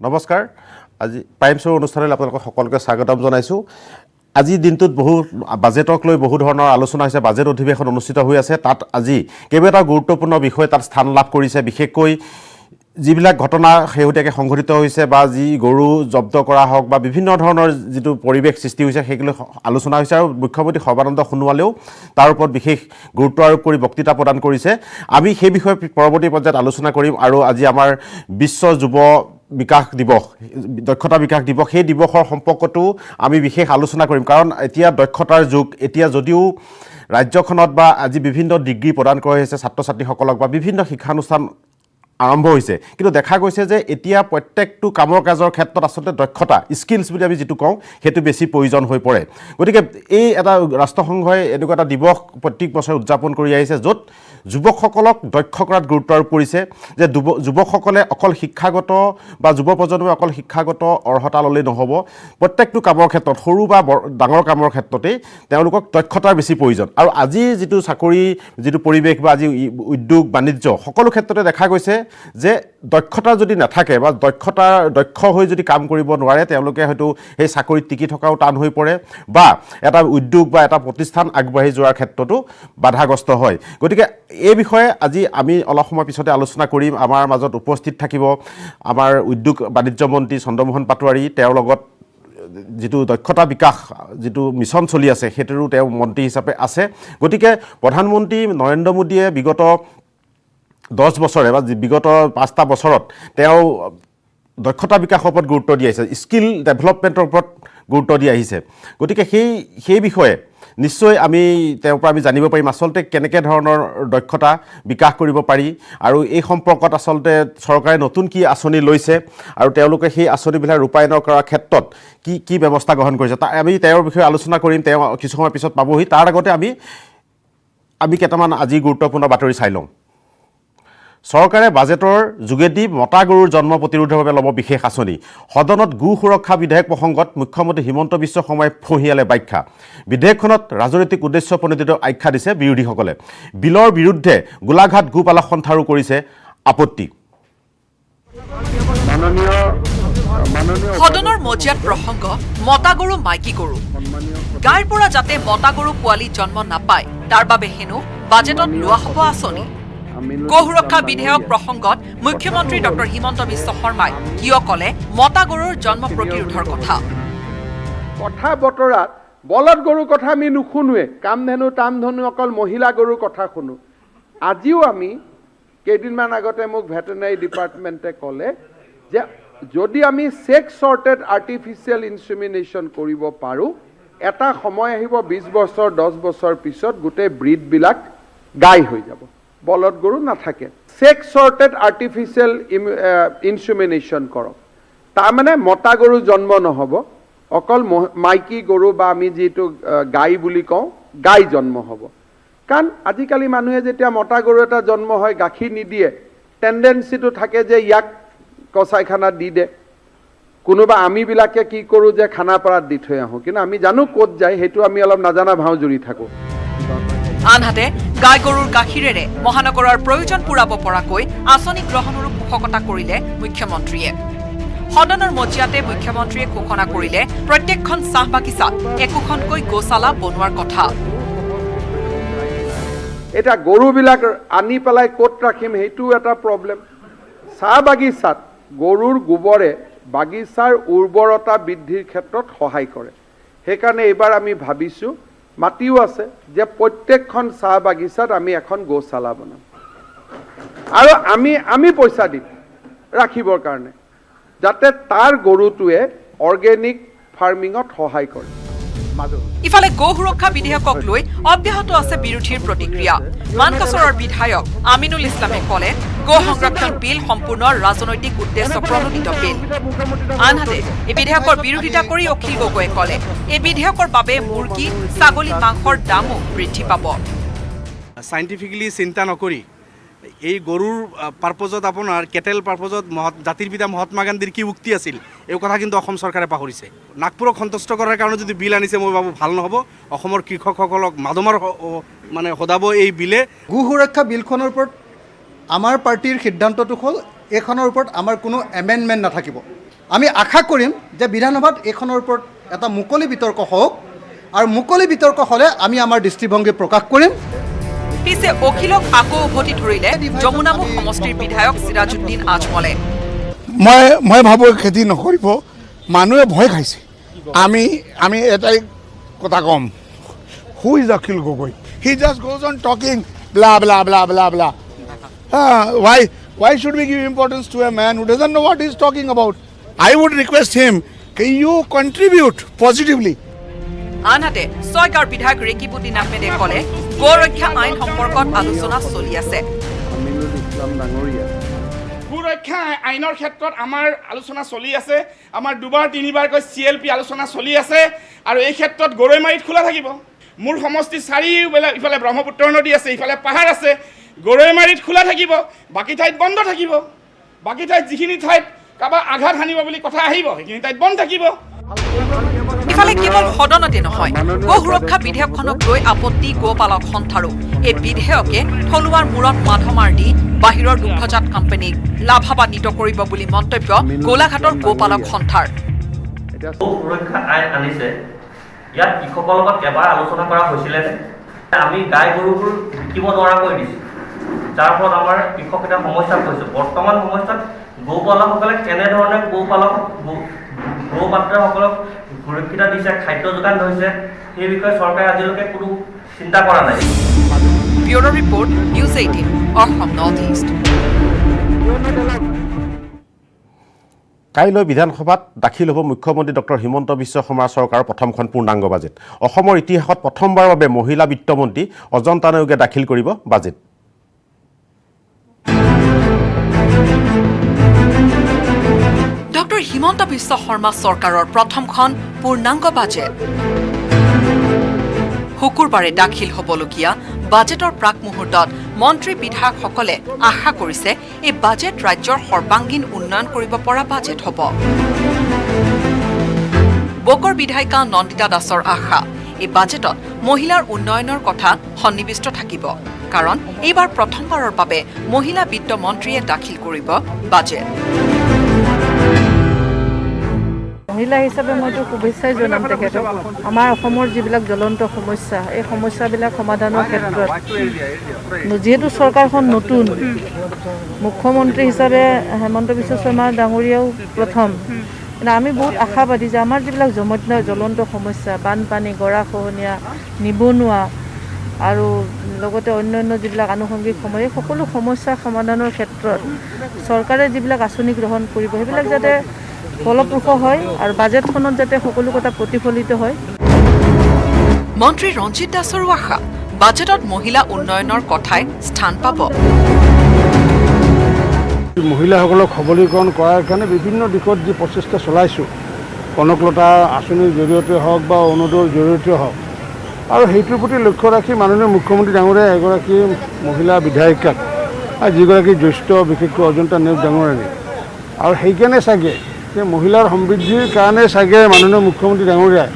নমস্কাৰ আজি prime show' অনুষ্ঠানলৈ আপোনালোকক সকলোকে স্বাগতম জনাইছোঁ আজি দিনটোত বহু বাজেটক লৈ বহু ধৰণৰ আলোচনা হৈছে বাজেট অধিৱেশন অনুষ্ঠিত হৈ আছে তাত আজি কেইবাটাও গুৰুত্বপূৰ্ণ বিষয় তাত স্থান লাভ কৰিছে বিশেষকৈ যিবিলাক ঘটনা শেহতীয়াকৈ সংঘটিত হৈছে বা যি গৰু জব্দ কৰা হওক বা বিভিন্ন ধৰণৰ যিটো পৰিৱেশ সৃষ্টি হৈছে সেইগুলো আলোচনা হৈছে আৰু মুখ্যমন্ত্ৰী সৰ্বানন্দ সোণোৱালেও তাৰ ওপৰত বিশেষ গুৰুত্ব আৰোপ কৰি বক্তৃতা প্ৰদান কৰিছে আমি সেই বিষয়ে পৰৱৰ্তী পৰ্যায়ত আলোচনা কৰিম আৰু আজি আমাৰ বিশ্ব যুৱ বিকাশ দিৱস দক্ষতা বিকাশ দিৱস সেই দিৱসৰ সম্পৰ্কটো আমি বিশেষ আলোচনা কৰিম কাৰণ এতিয়া দক্ষতাৰ যুগ এতিয়া যদিও ৰাজ্যখনত বা আজি বিভিন্ন ডিগ্ৰী প্ৰদান কৰা হৈছে ছাত্ৰ ছাত্ৰীসকলক বা বিভিন্ন শিক্ষানুষ্ঠান আৰম্ভ হৈছে কিন্তু দেখা গৈছে যে এতিয়া প্ৰত্যেকটো কামৰ কাজৰ ক্ষেত্ৰত আসলে দক্ষতা স্কিলছ বুলি আমি যেটো কওঁ হেতু বেছি প্ৰয়োজন হৈ পৰে গতিকে এই এটা ৰাষ্ট্ৰসংঘই এনেকুৱা এটা দিৱস প্ৰত্যেক বছৰ উদযাপন কৰি আহিছে য'ত যুৱকসকলক দক্ষ কৰাত গুৰুত্ব আৰোপ কৰিছে যে যুৱকসকলে অকল শিক্ষাগত বা যুৱ প্ৰজন্মই অকল শিক্ষাগত অৰ্হতা ল'লে নহ'ব প্ৰত্যেকটো কামৰ ক্ষেত্ৰত সৰু বা ডাঙৰ কামৰ ক্ষেত্ৰতে তেওঁলোকক দক্ষতাৰ বেছি প্ৰয়োজন আৰু আজি যেটো চাকৰি যেটো পৰিৱেশ বা আজি উদ্যোগ বাণিজ্য সকলো ক্ষেত্ৰতে দেখা গৈছে যে দক্ষতা যদি নাথাকে বা দক্ষ হৈ যদি কাম কৰিব নোৱাৰে তেওঁলোকে হয়তো এই চাকৰিত টিকি থকাও টান হৈ পৰে বা এটা উদ্যোগ বা এটা প্ৰতিষ্ঠান আগবাঢ়ি যোৱাৰ ক্ষেত্ৰতো বাধাগ্ৰস্ত হয় গতিকে এই বিষয়ে আজি আমি অলপ সময় পিছতে আলোচনা কৰিম আমাৰ মাজত উপস্থিত থাকিব আমাৰ উদ্যোগ বাণিজ্য মন্ত্ৰী চন্দ্ৰমোহন পাটোৱাৰী তেওঁৰ লগত যেটো দক্ষতা বিকাশ যেটো মিছন চলি আছে হেতুৰো তেওঁ মন্ত্ৰী হিচাপে আছে গতিকে প্ৰধানমন্ত্ৰী নৰেন্দ্ৰ মোদীয়ে বিগত 10 বছৰে বা বিগত 5টা বছৰত তেওঁ দক্ষতা বিকাশৰ ওপৰত গুৰুত্ব দি আহিছে স্কিল ডেভেলপমেণ্টৰ ওপৰত গুৰুত্ব দি আহিছে গতিকে সেই বিষয়ে নিশ্চয় আমি তেওঁৰ পৰা আমি জানিব পাৰিম আসলতে কেনেকৈ ধৰণৰ দক্ষতা বিকাশ কৰিব পাৰি আৰু এই সম্পৰ্কত আসলতে চৰকাৰে নতুন কি আঁচনি লৈছে আৰু তেওঁলোকে সেই আঁচনিবিলাক ৰূপায়ণ কৰাৰ ক্ষেত্ৰত কি ব্যৱস্থা গ্ৰহণ কৰিছে আমি তেওঁৰ বিষয়ে আলোচনা কৰিম তেওঁ কিছু সময় পিছত পাবহি তাৰ আগতে আমি কেইটামান আজি গুৰুত্বপূৰ্ণ বাতৰি চাই লওঁ চৰকাৰে বাজেটৰ যোগেদি মতা গৰুৰ জন্ম প্ৰতিৰোধৰ বাবে ল'ব বিশেষ আঁচনি সদনত গো সুৰক্ষা বিধেয়ক প্ৰসংগত মুখ্যমন্ত্ৰী হিমন্ত বিশ্ব শৰ্মাই ফহিয়ালে ব্যাখ্যা বিধেয়কখনত ৰাজনৈতিক উদ্দেশ্য প্ৰণোদিত আখ্যা দিছে বিৰোধীসকলে বিলৰ বিৰুদ্ধে গোলাঘাট গোপালক সন্থাৰো কৰিছে আপত্তি সদনৰ মজিয়াত প্ৰসংগ মতা গৰু মাইকী গৰু গাইৰ পৰা যাতে মতা গৰু পোৱালি জন্ম নাপায় তাৰ বাবে হেনো বাজেটত লোৱা হ'ব আঁচনি গো সুৰক্ষা বিধেয়ক প্ৰসংগত মুখ্যমন্ত্ৰী ডক্টৰ হিমন্ত বিশ্ব শৰ্মাই কিয় ক'লে মতা গৰুৰ জন্ম প্ৰতিৰোধৰ কথা বতৰাত বলদ গৰুৰ কথা আমি নুশুনোৱে কামধেনু তামধেনু অকল মহিলা গৰুৰ কথা শুনো আজিও আমি কেইদিনমান আগতে মোক ভেটেনাৰী ডিপাৰ্টমেণ্টে ক'লে যে যদি আমি সেক্স সৰ্টেড আৰ্টিফিচিয়েল ইনসেমিনেশ্যন কৰিব পাৰোঁ এটা সময় আহিব 20 বছৰ 10 বছৰ পিছত গোটেই ব্ৰিডবিলাক গাই হৈ যাব বলদ গৰু নাথাকে সেক্স সৰ্টেড আৰ্টিফিচিয়েল ইনসেমিনেশ্যন কৰক তাৰ মানে মতা গৰু জন্ম নহ'ব অকল মাইকী গৰু বা আমি যেটো গাই বুলি কওঁ গাই জন্ম হ'ব কাৰণ আজিকালি মানুহে যেতিয়া মতা গৰু এটা জন্ম হয় গাখীৰ নিদিয়ে টেন্ডেন্সিটো থাকে যে ইয়াক কচাইখানাত দি দে কোনোবা আমিবিলাকে কি কৰোঁ যে খানাপাৰাত দি থৈ আহোঁ কিন্তু আমি জানো ক'ত যায় সেইটো আমি অলপ নাজানা ভাও জুৰি থাকোঁ আনহাতে গাই গৰুৰ গাখীৰেৰে মহানগৰৰ প্ৰয়োজন পূৰাব পৰাকৈ আঁচনি গ্ৰহণৰো পোষকতা কৰিলে মুখ্যমন্ত্ৰীয়ে সদনৰ মজিয়াতে মুখ্যমন্ত্ৰীয়ে ঘোষণা কৰিলে প্ৰত্যেকখন চাহ বাগিচাত একোখনকৈ গোশালা বনোৱাৰ কথা এটা গৰুবিলাক আনি পেলাই ক'ত ৰাখিম সেইটো এটা প্ৰব্লেম চাহ বাগিচাত গৰুৰ গোবৰে বাগিচাৰ উৰ্বৰতা বৃদ্ধিৰ ক্ষেত্ৰত সহায় কৰে সেইকাৰণে এইবাৰ আমি ভাবিছোঁ মাটিও আছে যে প্ৰত্যেকখন চাহ বাগিচাত আমি এখন গোশালা বনাম আৰু আমি পইচা দিম ৰাখিবৰ কাৰণে যাতে তাৰ গৰুটোৱে অৰ্গেনিক ফাৰ্মিঙত সহায় কৰে ইফালে গো সুৰক্ষা বিধেয়কক লৈ অব্যাহত আছে বিৰোধীৰ প্ৰতিক্ৰিয়া মানকাছৰৰ বিধায়ক আমিনুল ইছলামে ক'লে গো সংৰক্ষণ বিল সম্পূৰ্ণ ৰাজনৈতিক উদ্দেশ্য প্ৰণোদিত বিল আনহাতে এই বিধেয়কৰ বিৰোধিতা কৰি অখিল গগৈয়ে ক'লে এই বিধেয়কৰ বাবে মুৰ্গী ছাগলী মাংসৰ দামো বৃদ্ধি পাব সাইন্টিফিকলি চিন্তা নকৰি এই গৰুৰ পাৰপজত আপোনাৰ কেটেল পাৰপজত জাতিৰ পিতা মহাত্মা গান্ধীৰ কি উক্তি আছিল এই কথা কিন্তু অসম চৰকাৰে পাহৰিছে নাগপুৰক সন্তুষ্ট কৰাৰ কাৰণে যদি বিল আনিছে মই ভাবোঁ ভাল নহ'ব অসমৰ কৃষকসকলক মাধমাৰ মানে সদাব এই বিলে গো সুৰক্ষা বিলখনৰ ওপৰত আমাৰ পাৰ্টিৰ সিদ্ধান্তটো হ'ল এইখনৰ ওপৰত আমাৰ কোনো এমেণ্ডমেণ্ট নাথাকিব আমি আশা কৰিম যে বিধানসভাত এইখনৰ ওপৰত এটা মুকলি বিতৰ্ক হওক আৰু মুকলি বিতৰ্ক হ'লে আমি আমাৰ দৃষ্টিভংগী প্ৰকাশ কৰিম। পিছে অখিলক আকৌ উভতি ধৰিলে যমুনামুখ সমষ্টিৰ বিধায়ক চিৰাজুদ্দিন আজমলে। মই ভাবোঁ খেতি নকৰিব, মানুহে ভয় খাইছে। আমি এটাই কথা ক'ম, who is Akhil Gogoi? He just goes on talking blah blah blah blah blah. Why should we give importance to a man who doesn't know what he is talking about? I would request him, can you contribute positively? আনহাতে ছয়গাঁৱৰ বিধায়ক ৰেকিবুদ্দিন আহমেদে ক'লে গো ৰক্ষা আইন সম্পৰ্কত আলোচনা চলি আছে। আমিনুল ইছলাম ডাঙৰীয়া সুৰক্ষা আইনৰ ক্ষেত্ৰত আমাৰ আলোচনা চলি আছে। আমাৰ দুবাৰ তিনিবাৰকৈ CLP আলোচনা চলি আছে আৰু এই ক্ষেত্ৰত গৰৈমাৰীত খোলা থাকিব। মোৰ সমষ্টি চাৰিওবেলা, ইফালে ব্ৰহ্মপুত্ৰ নদী আছে, ইফালে পাহাৰ আছে, গৰৈমাৰীত খোলা থাকিব, বাকী ঠাইত বন্ধ থাকিব। বাকী ঠাইত যিখিনি ঠাইত কাৰোবাৰ আঘাত সানিব বুলি কথা আহিব সেইখিনি ঠাইত বন্ধ থাকিব। ইফালে কেৱল সদনতে নহয়, গো সুৰক্ষা বিধেয়কখনক লৈ আপত্তি গোপালক সন্থাৰো। এই বিধেয়কে থলুৱাৰ মূৰত মাধমাৰ দি বাহিৰৰ দুগ্ধজাত কোম্পানীক লাভান্বিত কৰিব বুলি মন্তব্য গোলাঘাটৰ গোপালক সন্থাৰ। গো সুৰক্ষা আইন আনিছে, ইয়াত কৃষকৰ লগত এবাৰ আলোচনা কৰা হৈছিলে নে? আমি গাই গৰুবোৰ বিকিব নোৱাৰা কৰি দিছোঁ, যাৰ ফলত আমাৰ কৃষক এটা সমস্যাত পৰিছে। বৰ্তমান সমস্যাত গৌপালকসকলে কেনেধৰণে গৌপাত্ৰসকলক সুৰক্ষিত দিছে, খাদ্য যোগান ধৰিছে, সেই বিষয়ে চৰকাৰে আজিলৈকে কোনো চিন্তা কৰা নাই। Bureau' report, news 18, Assam north east. কাইলৈ বিধানসভাত দাখিল হ'ব মুখ্যমন্ত্ৰী ডক্টৰ হিমন্ত বিশ্ব শৰ্মাৰ চৰকাৰৰ প্ৰথমখন পূৰ্ণাংগ বাজেট। অসমৰ ইতিহাসত প্ৰথমবাৰৰ বাবে মহিলা বিত্তমন্ত্ৰী অজন্তা নেওগে দাখিল কৰিব বাজেট। ডক্টৰ হিমন্ত বিশ্ব শৰ্মা চৰকাৰৰ প্ৰথমখন পূৰ্ণাংগ বাজেট শুকুৰবাৰে দাখিল হ'বলগীয়া বাজেটৰ প্ৰাক মুহূৰ্তত মন্ত্ৰী বিধায়কসকলে আশা কৰিছে এই বাজেট ৰাজ্যৰ সৰ্বাংগীন উন্নয়ন কৰিব পৰা বাজেট হ'ব। বকৰ বিধায়িকা নন্দিতা দাসৰ আশা, এই বাজেটত মহিলাৰ উন্নয়নৰ কথা সন্নিৱিষ্ট থাকিব, কাৰণ এইবাৰ প্ৰথমবাৰৰ বাবে মহিলা বিত্ত মন্ত্ৰীয়ে দাখিল কৰিব বাজেট। মহিলা হিচাপে মইতো শুভেচ্ছাই জনাম তেখেতক। আমাৰ অসমৰ যিবিলাক জ্বলন্ত সমস্যা, এই সমস্যাবিলাক সমাধানৰ ক্ষেত্ৰত যিহেতু চৰকাৰখন নতুন, মুখ্যমন্ত্ৰী হিচাপে হেমন্ত বিশ্ব শৰ্মা ডাঙৰীয়াও প্ৰথম, কিন্তু আমি বহুত আশাবাদী যে আমাৰ যিবিলাক জ্বলন্ত সমস্যা, বানপানী, গৰাখহনীয়া, নিবনুৱা আৰু লগতে অন্যান্য যিবিলাক আনুষংগিক সমস্যা, সকলো সমস্যা সমাধানৰ ক্ষেত্ৰত চৰকাৰে যিবিলাক আঁচনি গ্ৰহণ কৰিব সেইবিলাক যাতে ফলপ্ৰসূ হয় আৰু বাজেটখনত যাতে সকলো কথা প্ৰতিফলিত হয়। মন্ত্ৰী ৰঞ্জিত দাসৰো আশা, বাজেটত মহিলা উন্নয়নৰ কথাই স্থান পাব। মহিলাসকলক সবলীকৰণ কৰাৰ কাৰণে বিভিন্ন দিশত যি প্ৰচেষ্টা চলাইছোঁ, কনকলতা আঁচনিৰ জৰিয়তে হওক বা অৰুণোদয়ৰ জৰিয়তে হওক, আৰু সেইটোৰ প্ৰতি লক্ষ্য ৰাখি মাননীয় মুখ্যমন্ত্ৰী ডাঙৰীয়াই এগৰাকী মহিলা বিধায়িকাক, যিগৰাকী জ্যেষ্ঠ বিশেষকৈ অজন্তা নেওগ ডাঙৰীয়ানী, আৰু সেইকাৰণে চাগে যে মহিলাৰ সমৃদ্ধিৰ কাৰণে চাগে মাননীয় মুখ্যমন্ত্ৰী ডাঙৰীয়াই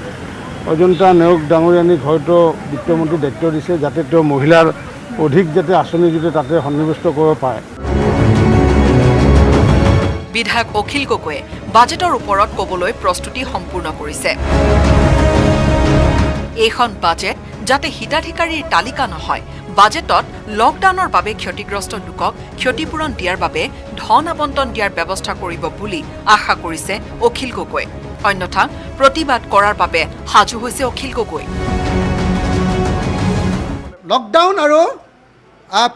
অজন্তা নেওগ ডাঙৰীয়ানীক হয়তো বিত্তমন্ত্ৰী দায়িত্ব দিছে, যাতে তেওঁ মহিলাৰ অধিক যাতে আঁচনি যাতে তাতে সন্নিৱিষ্ট কৰিব পাৰে। বিধায়ক অখিল গগৈয়ে বাজেটৰ ওপৰত ক'বলৈ প্ৰস্তুতি সম্পূৰ্ণ কৰিছে। এইখন বাজেট যাতে হিতাধিকাৰীৰ তালিকা নহয়, বাজেটত লকডাউনৰ বাবে ক্ষতিগ্ৰস্ত লোকক ক্ষতিপূৰণ দিয়াৰ বাবে ধন আবণ্টন দিয়াৰ ব্যৱস্থা কৰিব বুলি আশা কৰিছে অখিল গগৈ। অন্যথা প্ৰতিবাদ কৰাৰ বাবে সাজু হৈছে অখিল গগৈ। লকডাউন আৰু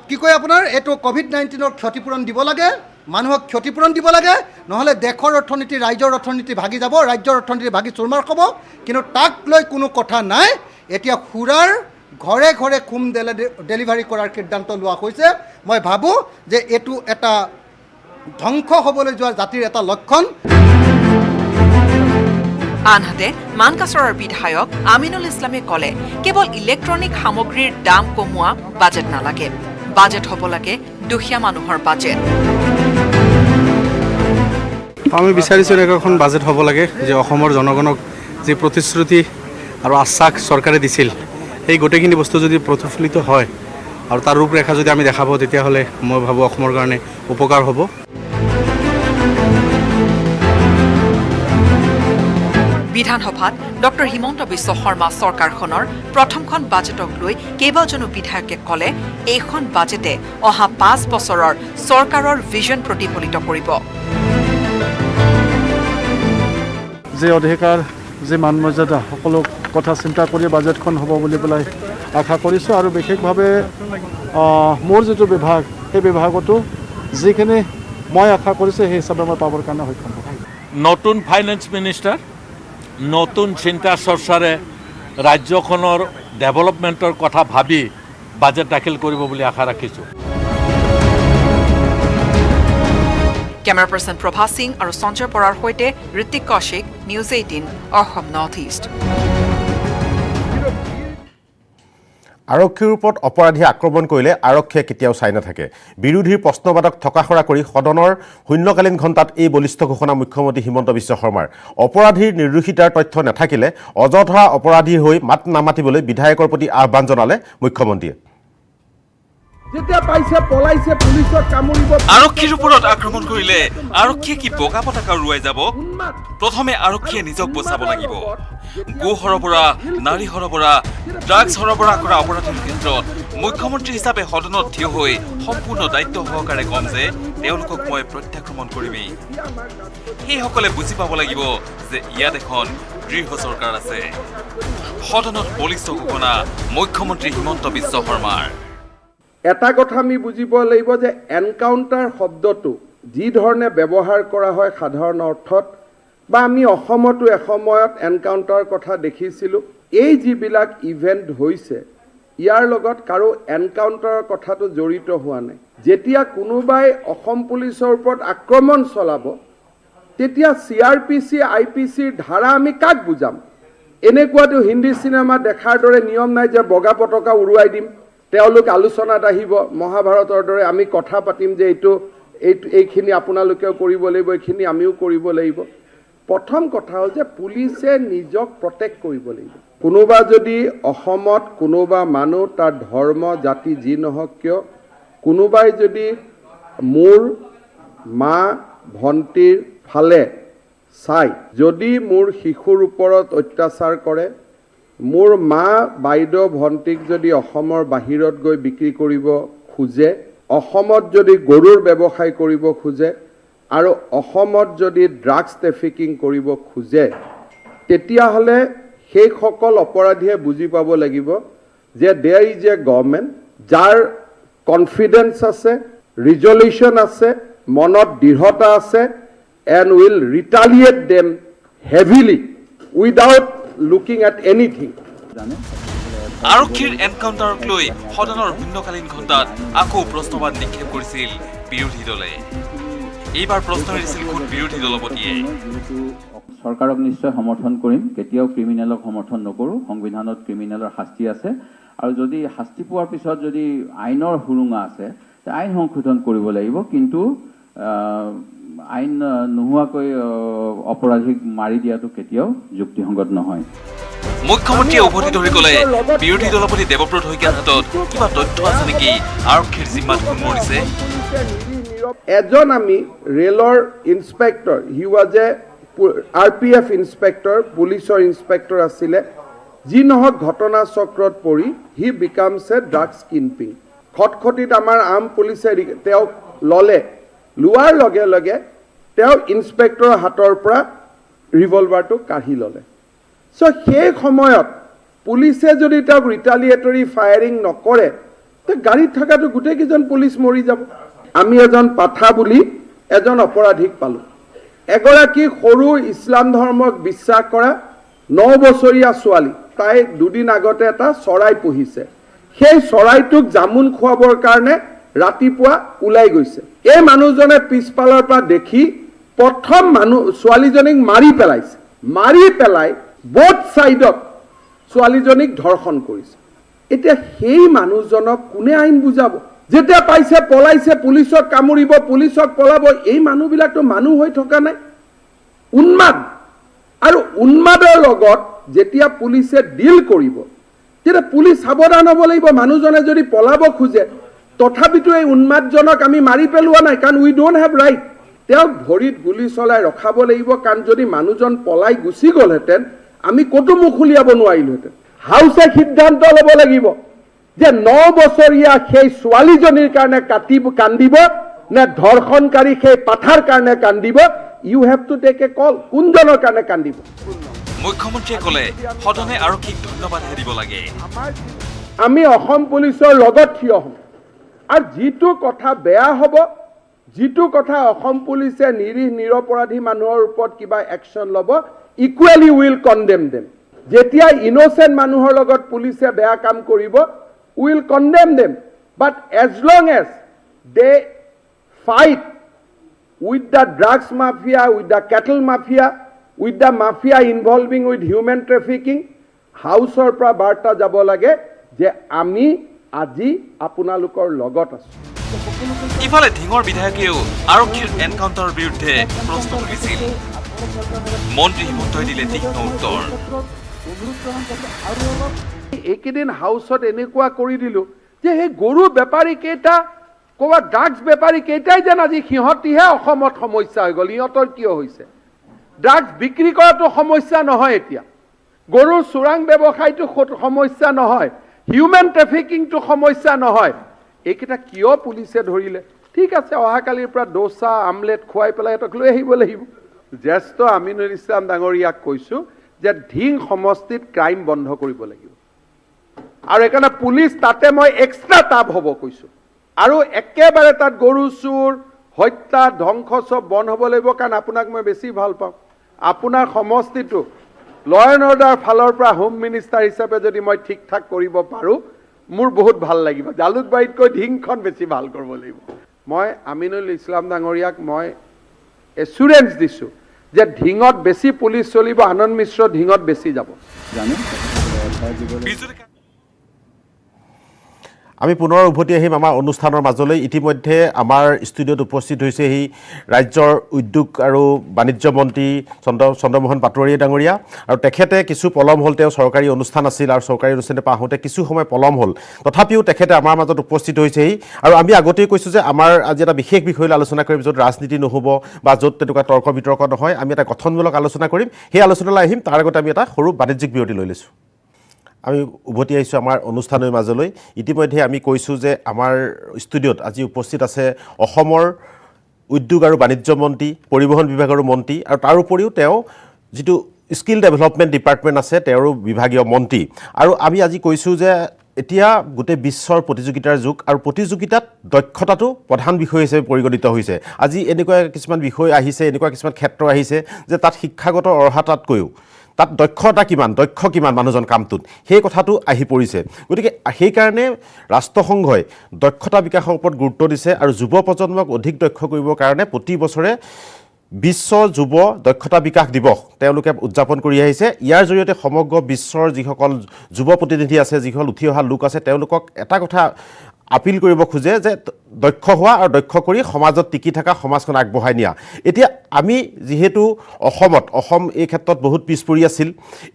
কি কয় আপোনাৰ এইটো COVID-19ৰ ক্ষতিপূৰণ দিব লাগে, মানুহক ক্ষতিপূৰণ দিব লাগে, নহ'লে দেশৰ অৰ্থনীতি, ৰাজ্যৰ অৰ্থনীতি ভাগি যাব, ৰাজ্যৰ অৰ্থনীতি ভাগি চুৰমাৰ হ'ব। কিন্তু তাক লৈ কোনো কথা নাই। এতিয়া সুৰাৰ ঘৰে ঘৰে হোম ডেলিভাৰী কৰাৰ সিদ্ধান্ত লোৱা হৈছে। মই ভাবোঁ যে এইটো এটা ধ্বংস হ'বলৈ যোৱা জাতিৰ এটা লক্ষণ। আনহাতে মানকাছৰৰ বিধায়ক আমিনুল ইছলামে ক'লে, কেৱল ইলেক্ট্ৰনিক সামগ্ৰীৰ দাম কমোৱা বাজেট নালাগে, বাজেট হ'ব লাগে দুখীয়া মানুহৰ বাজেট। আমি বিচাৰিছোঁ এনেকুৱা এখন বাজেট হ'ব লাগে যে অসমৰ জনগণক যি প্ৰতিশ্ৰুতি আৰু আশ্বাস চৰকাৰে দিছিল, সেই গোটেইখিনি বস্তু যদি প্ৰতিফলিত হয় আৰু তাৰ ৰূপৰেখা যদি আমি দেখা পাওঁ, তেতিয়াহ'লে মই ভাবোঁ অসমৰ কাৰণে উপকাৰ হ'ব। বিধানসভাত ডক্টৰ হিমন্ত বিশ্ব শৰ্মা চৰকাৰখনৰ প্ৰথমখন বাজেটক লৈ কেইবাজনো বিধায়কে ক'লে এইখন বাজেটে অহা 5 বছৰৰ চৰকাৰৰ ভিজন প্ৰতিফলিত কৰিব। যে অধিকাৰ যে মান মৰ্যাদা সকলো কথা চিন্তা কৰি বাজেটখন হ'ব বুলি পেলাই আশা কৰিছোঁ আৰু বিশেষভাৱে মোৰ যিটো বিভাগ সেই বিভাগতো যিখিনি মই আশা কৰিছোঁ সেই হিচাপে মই পাবৰ কাৰণে সক্ষম হ'ম। নতুন ফাইনেন্স মিনিষ্টাৰ নতুন চিন্তা চৰ্চাৰে ৰাজ্যখনৰ ডেভেলপমেণ্টৰ কথা ভাবি বাজেট দাখিল কৰিব বুলি আশা ৰাখিছোঁ। কেমেৰা পাৰ্চন প্ৰভা সিং আৰু সঞ্জয় বৰাৰ সৈতে Ritik Kaushik, news 18 Assam north east. আৰক্ষীৰ ওপৰত অপৰাধীয়ে আক্ৰমণ কৰিলে আৰক্ষীয়ে কেতিয়াও চাই নাথাকে। বিৰোধীৰ প্ৰশ্নবাদক থকাসৰা কৰি সদনৰ শূন্যকালীন ঘণ্টাত এই বলিষ্ঠ ঘোষণা মুখ্যমন্ত্ৰী হিমন্ত বিশ্ব শৰ্মাৰ। অপৰাধীৰ নিৰ্দোষিতাৰ তথ্য নাথাকিলে অযথা অপৰাধী হৈ মাত নামাতিবলৈ বিধায়কৰ প্ৰতি আহ্বান জনালে মুখ্যমন্ত্ৰীয়ে। আৰক্ষীৰ ওপৰত আক্ৰমণ কৰিলে আৰক্ষীয়ে কি বগা পতাকা উৰুৱাই যাব? প্ৰথমে আৰক্ষীয়ে নিজক বচাব লাগিব। গো সৰবৰাহ, নাৰী সৰবৰাহ, ড্ৰাগছ সৰবৰাহ কৰা অপৰাধীৰ ক্ষেত্ৰত মুখ্যমন্ত্ৰী হিচাপে সদনত থিয় হৈ সম্পূৰ্ণ দায়িত্ব সহকাৰে কম যে তেওঁলোকক মই প্ৰত্যাক্ৰমণ কৰিমেই। সেইসকলে বুজি পাব লাগিব যে ইয়াত এখন দৃঢ় চৰকাৰ আছে। সদনত বলিষ্ঠ ঘোষণা মুখ্যমন্ত্ৰী হিমন্ত বিশ্ব শৰ্মাৰ। এটা কথা আমি বুজিব লাগিব যে এনকাউণ্টাৰ শব্দটো যি ধৰণে ব্যৱহাৰ কৰা হয় সাধাৰণ অৰ্থত বা আমি অসমতো এসময়ত এনকাউণ্টাৰ কথা দেখিছিলোঁ, এই যিবিলাক ইভেণ্ট হৈছে ইয়াৰ লগত কাৰো এনকাউণ্টাৰৰ কথাটো জড়িত হোৱা নাই। যেতিয়া কোনোবাই অসম পুলিচৰ ওপৰত আক্ৰমণ চলাব তেতিয়া CRPC, IPCৰ ধাৰা আমি কাক বুজাম? এনেকুৱাতো হিন্দী চিনেমা দেখাৰ দৰে নিয়ম নাই যে বগা পতাকা উৰুৱাই দিম, তেওঁলোক আলোচনাত আহিব, মহাভাৰতৰ দৰে আমি কথা পাতিম যে এইখিনি আপোনালোকেও কৰিব লাগিব, এইখিনি আমিও কৰিব লাগিব। প্ৰথম কথা হ'ল যে পুলিচে নিজক প্ৰটেক্ট কৰিব লাগিব। কোনোবা যদি অসমত কোনোবা মানুহ তাৰ ধৰ্ম জাতি যি নহওক কিয় কোনোবাই যদি মোৰ মা ভণ্টিৰ ফালে চাই যদি মোৰ শিশুৰ ওপৰত অত্যাচাৰ কৰে, মোৰ মা বাইদেউ ভণ্টিক যদি অসমৰ বাহিৰত গৈ বিক্ৰী কৰিব খোজে, অসমত যদি গৰুৰ ব্যৱসায় কৰিব খোজে আৰু অসমত যদি ড্ৰাগছ ট্ৰেফিকিং কৰিব খোজে, তেতিয়াহ'লে সেইসকল অপৰাধীয়ে বুজি পাব লাগিব যে দেয়াৰ ইজ এ গভৰ্ণমেণ্ট যাৰ কনফিডেন্স আছে, ৰিজলিউশ্যন আছে, মনত দৃঢ়তা আছে, and will retaliate them heavily without looking at anything. আৰক্ষীৰ এনকাউণ্টাৰক লৈ সদনৰ শূন্যকালীন ঘণ্টাত আকৌ প্ৰশ্নবাদ নিক্ষেপ কৰিছিল বিৰোধী দলে। এইবাৰ প্ৰশ্ন এৰিছিল খুদ বিৰোধী দলপতিয়ে। চৰকাৰক নিশ্চয় সমৰ্থন কৰিম, কেতিয়াও ক্ৰিমিনেলক সমৰ্থন নকৰোঁ। সংবিধানত ক্ৰিমিনেলৰ শাস্তি আছে আৰু যদি শাস্তি পোৱাৰ পিছত যদি আইনৰ সুৰুঙা আছে আইন সংশোধন কৰিব লাগিব, কিন্তু আইন নোহোৱাকৈ অপৰাধীক মাৰি দিয়াটো কেতিয়াও যুক্তিসংগত নহয়। মুখ্যমন্ত্ৰীয়ে উভতি ধৰি ক'লে বিৰোধী দলপতি দেৱব্ৰত শইকীয়াৰ হাতত কিবা তথ্য আছে নেকি আৰক্ষীৰ জিম্মাত খুন মৰিছে? এজন আমি ৰেলৰ inspector, he was a RPF inspector, পুলিচৰ ইনস্পেক্টৰ আছিলে, যি নহওক ঘটনা চক্ৰত পৰি হি বিকামছ এ ড্ৰাগছ কিনপিং। খটখটিত আমাৰ আৰ্ম পুলিচে তেওঁক ল'লে, লোৱাৰ লগে লগে তেওঁ ইনস্পেক্টৰৰ হাতৰ পৰা ৰিভলভাৰটো কাঢ়ি ল'লে। চ' সেই সময়ত পুলিচে যদি তেওঁক ৰিটালিয়েটৰী ফায়াৰিং নকৰে তে গাড়ীত থকাটো গোটেইকেইজন পুলিচ মৰি যাব। আমি এজন পাঠা বুলি এজন অপৰাধীক পালোঁ, এগৰাকী সৰু ইছলাম ধৰ্মক বিশ্বাস কৰা 9 বছৰীয়া ছোৱালী, তাই দুদিন আগতে এটা চৰাই পুহিছে, সেই চৰাইটোক জামুন খুৱাবৰ কাৰণে ৰাতিপুৱা ওলাই গৈছে। এই মানুহজনে পিছফালৰ পৰা দেখি প্ৰথম ছোৱালীজনীক মাৰি পেলাইছে, মাৰি পেলাই বোথ ছাইডত ছোৱালীজনীক ধৰ্ষণ কৰিছে। এতিয়া সেই মানুহজনক কোনে আইন বুজাব? যেতিয়া পাইছে পলাইছে, পুলিচক কামুৰিব, পুলিচক পলাব। এই মানুহবিলাকতো মানুহ হৈ থকা নাই, উন্মাদ। আৰু উন্মাদৰ লগত যেতিয়া পুলিচে ডিল কৰিব তেতিয়া পুলিচ সাৱধান হ'ব লাগিব। মানুহজনে যদি পলাব খোজে তথাপিতো এই উন্মাদজনক আমি মাৰি পেলোৱা নাই, কাৰণ উই ডোণ্ট হেভ ৰাইট। তেওঁক ভৰিত গুলী চলাই ৰখাব লাগিব, কাৰণ যদি মানুহজন পলাই গুচি গ'লহেঁতেন আমি ক'তো মুখ উলিয়াব নোৱাৰিলোহেঁতেন। হাউচে সিদ্ধান্ত ল'ব লাগিব যে 9 বছৰীয়া সেই ছোৱালীজনীৰ কাৰণে কান্দিব নে ধৰ্ষণকাৰী সেই পাঠাৰ কাৰণে কান্দিব। You have to take a call, কোনজনৰ কাৰণে কান্দিব। মুখ্যমন্ত্ৰীয়ে ক'লে সদনে আৰক্ষীক ধন্যবাদহে দিব লাগে। আমি অসম পুলিচৰ লগত থিয় হ'ম, আৰু যিটো কথা বেয়া হ'ব, যিটো কথা অসম পুলিচে নিৰীহ নিৰপৰাধী মানুহৰ ওপৰত কিবা একশ্যন ল'ব, ইকুৱেলি উইল কণ্ডেম দেম। যেতিয়া ইন'চেণ্ট মানুহৰ লগত পুলিচে বেয়া কাম কৰিব, will condemn them, but as long as they fight with the drugs mafia, with the cattle mafia, with the mafia involving with human trafficking, হাউচৰ পৰা বাৰ্তা যাব লাগে যে আমি আজি আপোনালোকৰ লগত আছোঁ। ইফালে ধিঙৰ বিধায়কেও আৰক্ষীৰ এনকাউণ্টাৰৰ বিৰুদ্ধে প্ৰশ্ন কৰিছিল। মন্ত্ৰী হিমন্তই দিলে তীক্ষ্ণ উত্তৰ। এইকেইদিন হাউচত এনেকুৱা কৰি দিলোঁ যে সেই গৰু বেপাৰী কেইটা, ক'ৰবাত ড্ৰাগছ বেপাৰী কেইটাই যেন আজি সিহঁতিহে অসমত সমস্যা হৈ গ'ল। সিহঁতৰ কিয় হৈছে? ড্ৰাগছ বিক্ৰী কৰাটো সমস্যা নহয়, এতিয়া গৰুৰ চোৰাং ব্যৱসায়টো সমস্যা নহয়, হিউমেন ট্ৰেফিকিংটো সমস্যা নহয়। এইকেইটা কিয় পুলিচে ধৰিলে? ঠিক আছে, অহাকালিৰ পৰা দোচা আমলেট খুৱাই পেলাই সিহঁতক লৈ আহিব লাগিব। জ্যেষ্ঠ আমিনুল ইছলাম ডাঙৰীয়াক কৈছোঁ যে ধিং সমষ্টিত ক্ৰাইম বন্ধ কৰিব লাগিব, আৰু সেইকাৰণে পুলিচ তাতে মই এক্সট্ৰা টাব হ'ব কৈছোঁ, আৰু একেবাৰে তাত গৰু চুৰ, হত্যা, ধ্বংস চব বন্ধ হ'ব লাগিব। কাৰণ আপোনাক মই বেছি ভাল পাওঁ, আপোনাৰ সমষ্টিটো ল এণ্ড অৰ্ডাৰ ফালৰ পৰা হোম মিনিষ্টাৰ হিচাপে যদি মই ঠিক ঠাক কৰিব পাৰোঁ, মোৰ বহুত ভাল লাগিব। জালুকবাৰীতকৈ ধিংখন বেছি ভাল কৰিব লাগিব। মই আমিনুল ইছলাম ডাঙৰীয়াক মই এচুৰেঞ্চ দিছোঁ যে ধিঙত বেছি পুলিচ চলিব, আনন্দ মিশ্ৰ ধিঙত বেছি যাব। আমি পুনৰ উভতি আহিম আমাৰ অনুষ্ঠানৰ মাজলৈ। ইতিমধ্যে আমাৰ ষ্টুডিঅ'ত উপস্থিত হৈছেহি ৰাজ্যৰ উদ্যোগ আৰু বাণিজ্য মন্ত্ৰী চন্দ্ৰমোহন পাটোৱাৰী ডাঙৰীয়া, আৰু তেখেতে কিছু পলম হ'ল, তেওঁ চৰকাৰী অনুষ্ঠান আছিল আৰু চৰকাৰী অনুষ্ঠানে পৰা আহোঁতে কিছু সময় পলম হ'ল, তথাপিও তেখেতে আমাৰ মাজত উপস্থিত হৈছেহি। আৰু আমি আগতেই কৈছোঁ যে আমাৰ আজি এটা বিশেষ বিষয় লৈ আলোচনা কৰিম, য'ত ৰাজনীতি নহ'ব বা য'ত তেনেকুৱা তৰ্ক বিতৰ্ক নহয়, আমি এটা গঠনমূলক আলোচনা কৰিম। সেই আলোচনালৈ আহিম, তাৰ আগতে আমি এটা সৰু বাণিজ্যিক বিৰতি লৈ লৈছোঁ। আমি উভতি আহিছোঁ আমাৰ অনুষ্ঠানৰ মাজলৈ। ইতিমধ্যে আমি কৈছোঁ যে আমাৰ ষ্টুডিঅ'ত আজি উপস্থিত আছে অসমৰ উদ্যোগ আৰু বাণিজ্য মন্ত্ৰী, পৰিবহণ বিভাগৰো মন্ত্ৰী, আৰু তাৰ উপৰিও তেওঁ যিটো স্কিল ডেভেলপমেণ্ট ডিপাৰ্টমেণ্ট আছে তেওঁৰো বিভাগীয় মন্ত্ৰী। আৰু আমি আজি কৈছোঁ যে এতিয়া গোটেই বিশ্বৰ প্ৰতিযোগিতাৰ যুগ, আৰু প্ৰতিযোগিতাত দক্ষতাটো প্ৰধান বিষয় হিচাপে পৰিগণিত হৈছে। আজি এনেকুৱা কিছুমান বিষয় আহিছে, এনেকুৱা কিছুমান ক্ষেত্ৰ আহিছে যে তাত শিক্ষাগত অৰ্হতাতকৈও তাত দক্ষ কিমান মানুহজন কামটোত, সেই কথাটো আহি পৰিছে। গতিকে সেইকাৰণে ৰাষ্ট্ৰসংঘই দক্ষতা বিকাশৰ ওপৰত গুৰুত্ব দিছে, আৰু যুৱ প্ৰজন্মক অধিক দক্ষ কৰিবৰ কাৰণে প্ৰতি বছৰে বিশ্ব যুৱ দক্ষতা বিকাশ দিৱস তেওঁলোকে উদযাপন কৰি আহিছে। ইয়াৰ জৰিয়তে সমগ্ৰ বিশ্বৰ যিসকল যুৱ প্ৰতিনিধি আছে, যিসকল উঠি অহা লোক আছে, তেওঁলোকক এটা কথা আপিল কৰিব খোজে যে দক্ষ হোৱা আৰু দক্ষ কৰি সমাজত টিকি থকা, সমাজখন আগবঢ়াই নিয়া। এতিয়া আমি যিহেতু অসম এই ক্ষেত্ৰত বহুত পিছ পৰি আছিল,